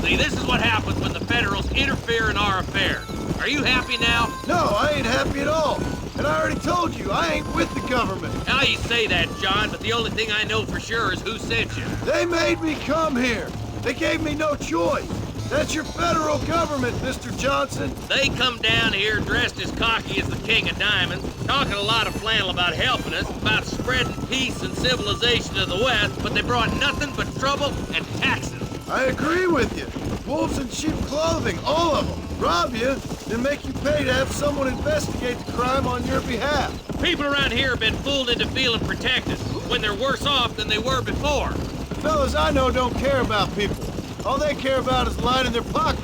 See, this is what happens when the Federals interfere in our affairs. Are you happy now? No, I ain't happy at all. And I already told you, I ain't with the government. Now you say that, John, but the only thing I know for sure is who sent you. They made me come here. They gave me no choice. That's your federal government, Mr. Johnson. They come down here dressed as cocky as the King of Diamonds, talking a lot of flannel about helping us, about spreading peace and civilization to the West, but they brought nothing but trouble and taxes. I agree with you. Wolves in sheep clothing, all of them. Rob you, then make you pay to have someone investigate the crime on your behalf. People around here have been fooled into feeling protected, when they're worse off than they were before. The fellas I know don't care about people. All they care about is lining their pockets.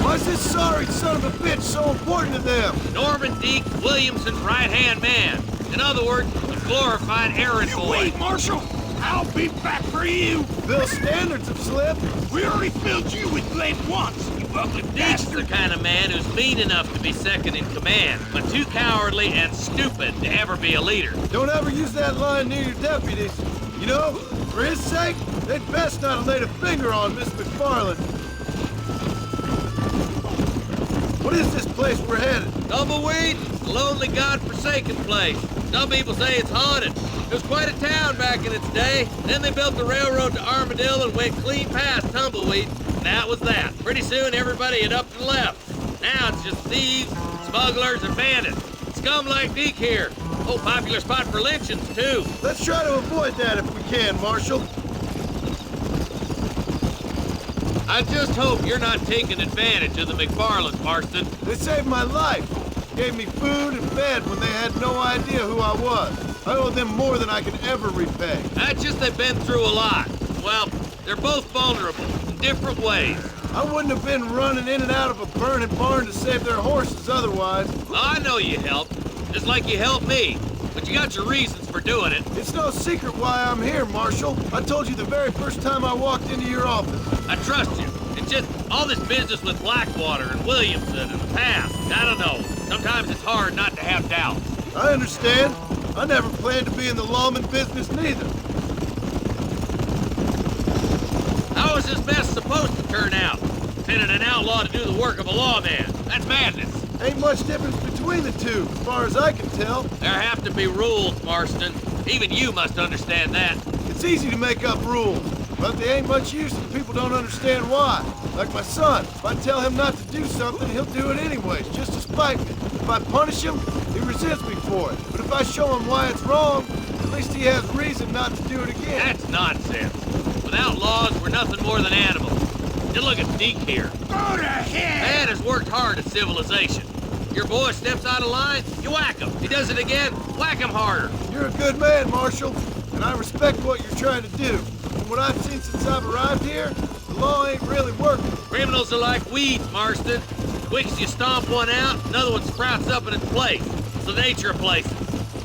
Why's this sorry son of a bitch so important to them? Norman Deek, Williamson's right-hand man. In other words, a glorified errand boy. Wait, Marshal! I'll be back for you! Bill's standards have slipped. We already filled you with lead once, you ugly Deek's the kind of man who's mean enough to be second in command, but too cowardly and stupid to ever be a leader. Don't ever use that line near your deputies. You know, for his sake, they'd best not have laid a finger on Miss McFarland. What is this place we're headed? Tumbleweed, a lonely, god-forsaken place. Some people say it's haunted. It was quite a town back in its day. Then they built the railroad to Armadillo and went clean past Tumbleweed. And that was that. Pretty soon everybody had up and left. Now it's just thieves, smugglers, and bandits. Scum like Deke here. Oh, popular spot for lynchings, too. Let's try to avoid that if we can, Marshal. I just hope you're not taking advantage of the McFarlands, Marston. They saved my life. Gave me food and bed when they had no idea who I was. I owe them more than I can ever repay. That's just they've been through a lot. Well, they're both vulnerable in different ways. I wouldn't have been running in and out of a burning barn to save their horses otherwise. I know you helped, just like you helped me. But but you got your reasons for doing it. It's no secret why I'm here, Marshal. I told you the very first time I walked into your office. I trust you. It's just all this business with Blackwater and Williamson and the past. I don't know. Sometimes it's hard not to have doubts. I understand. I never planned to be in the lawman business neither. How is this mess supposed to turn out? Sending an outlaw to do the work of a lawman. That's madness. Ain't much difference between the two, as far as I can tell. There have to be rules, Marston. Even you must understand that. It's easy to make up rules, but they ain't much use if people don't understand why. Like my son, if I tell him not to do something, he'll do it anyways, just to spite me. If I punish him, he resents me for it. But if I show him why it's wrong, at least he has reason not to do it again. That's nonsense. Without laws, we're nothing more than animals. Just look at Deke here. Go to hell! Man has worked hard at civilization. Your boy steps out of line, you whack him. He does it again, whack him harder. You're a good man, Marshal, and I respect what you're trying to do. From what I've seen since I've arrived here, the law ain't really working. Criminals are like weeds, Marston. Quick as you stomp one out, another one sprouts up in its place. It's the nature of places.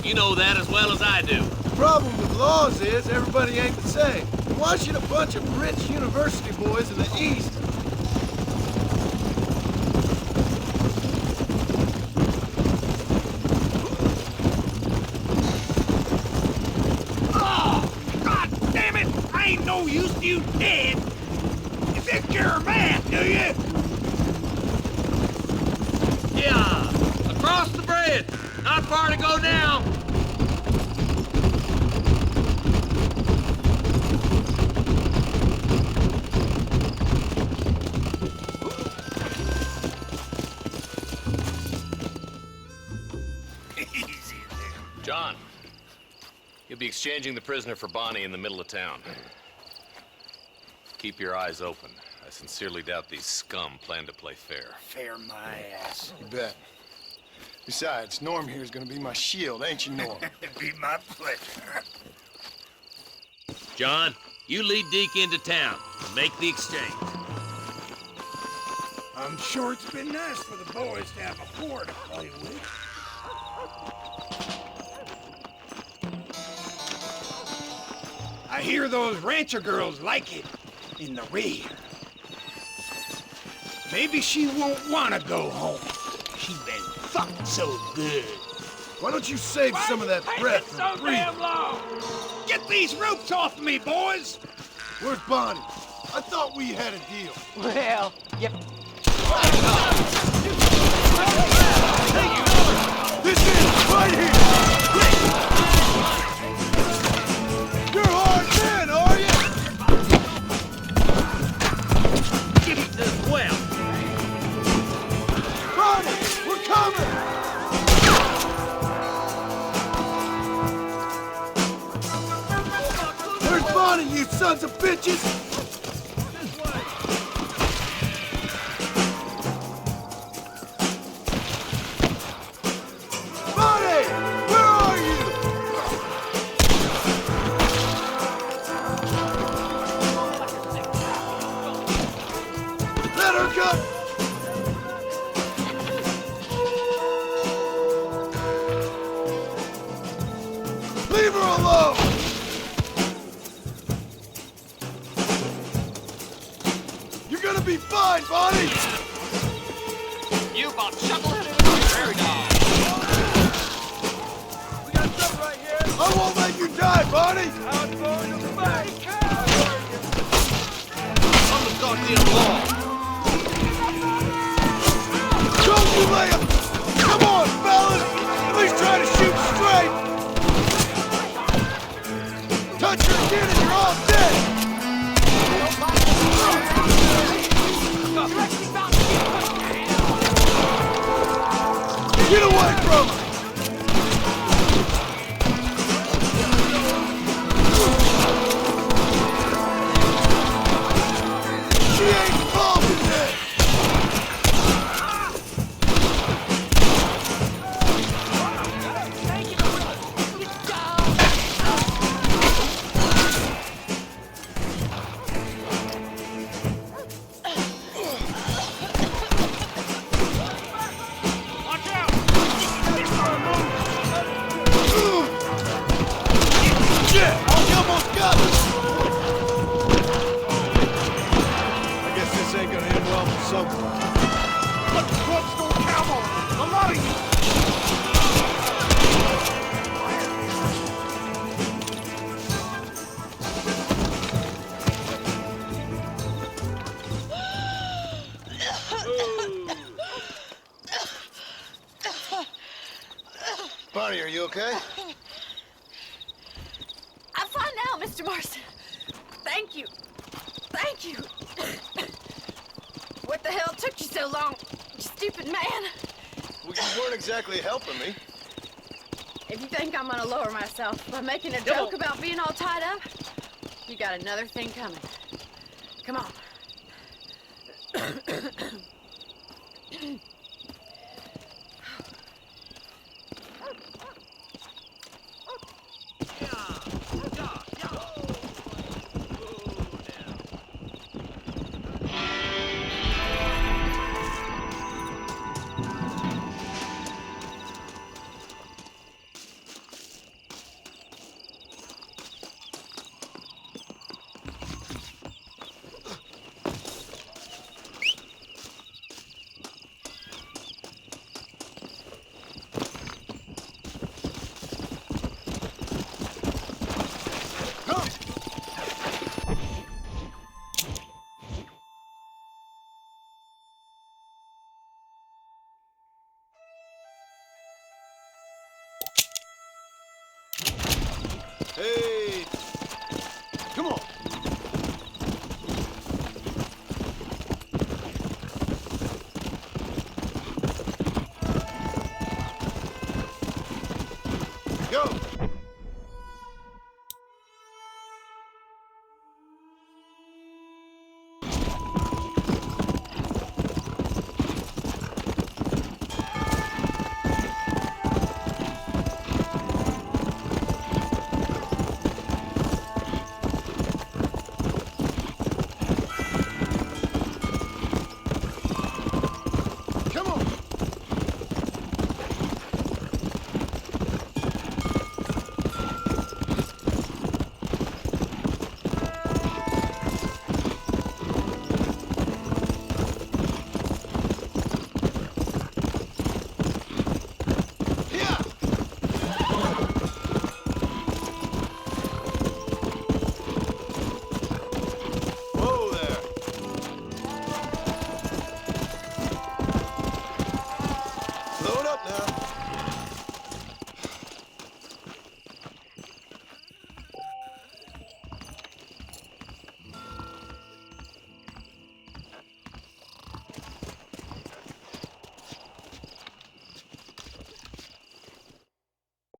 You know that as well as I do. The problem with laws is everybody ain't the same. And why should a bunch of rich university boys in the East no use to you dead. You think you're a man, do you? Yeah, across the bridge. Not far to go now. John, you'll be exchanging the prisoner for Bonnie in the middle of town. Keep your eyes open. I sincerely doubt these scum plan to play fair. Fair my ass. You bet. Besides, Norm here is gonna be my shield, ain't you, Norm? It'd be my pleasure. John, you lead Deke into town and make the exchange. I'm sure it's been nice for the boys to have a whore to play with. I hear those rancher girls like it. In the rear. Maybe she won't want to go home. She's been fucked so good. Why don't you save some of that breath for so damn long? Get these ropes off me, boys! Where's Bonnie? I thought we had a deal. Well, yep. This is right here! You're a hard man, are you? As well. Bonnie, we're coming! Where's Bonnie, you sons of bitches? Bonnie, where are you? Let her go! Leave her alone! You're gonna be fine, Bonnie! You about chuckleheaded prairie dog. We got some right here. I won't let you die, Bonnie! I'm going to fight. I'm the goddamn law. Don't you lay him! Come on, fellas! At least try to shoot straight! Touch her again and you're all dead! Get away from her! She ain't involved in this! Johnny, are you okay? I'm fine now, Mr. Marston. Thank you. Thank you. What the hell took you so long, you stupid man? Well, you weren't exactly helping me. If you think I'm gonna lower myself by making a joke about being all tied up, you got another thing coming. Come on. Hey! Come on! Go! Load up now.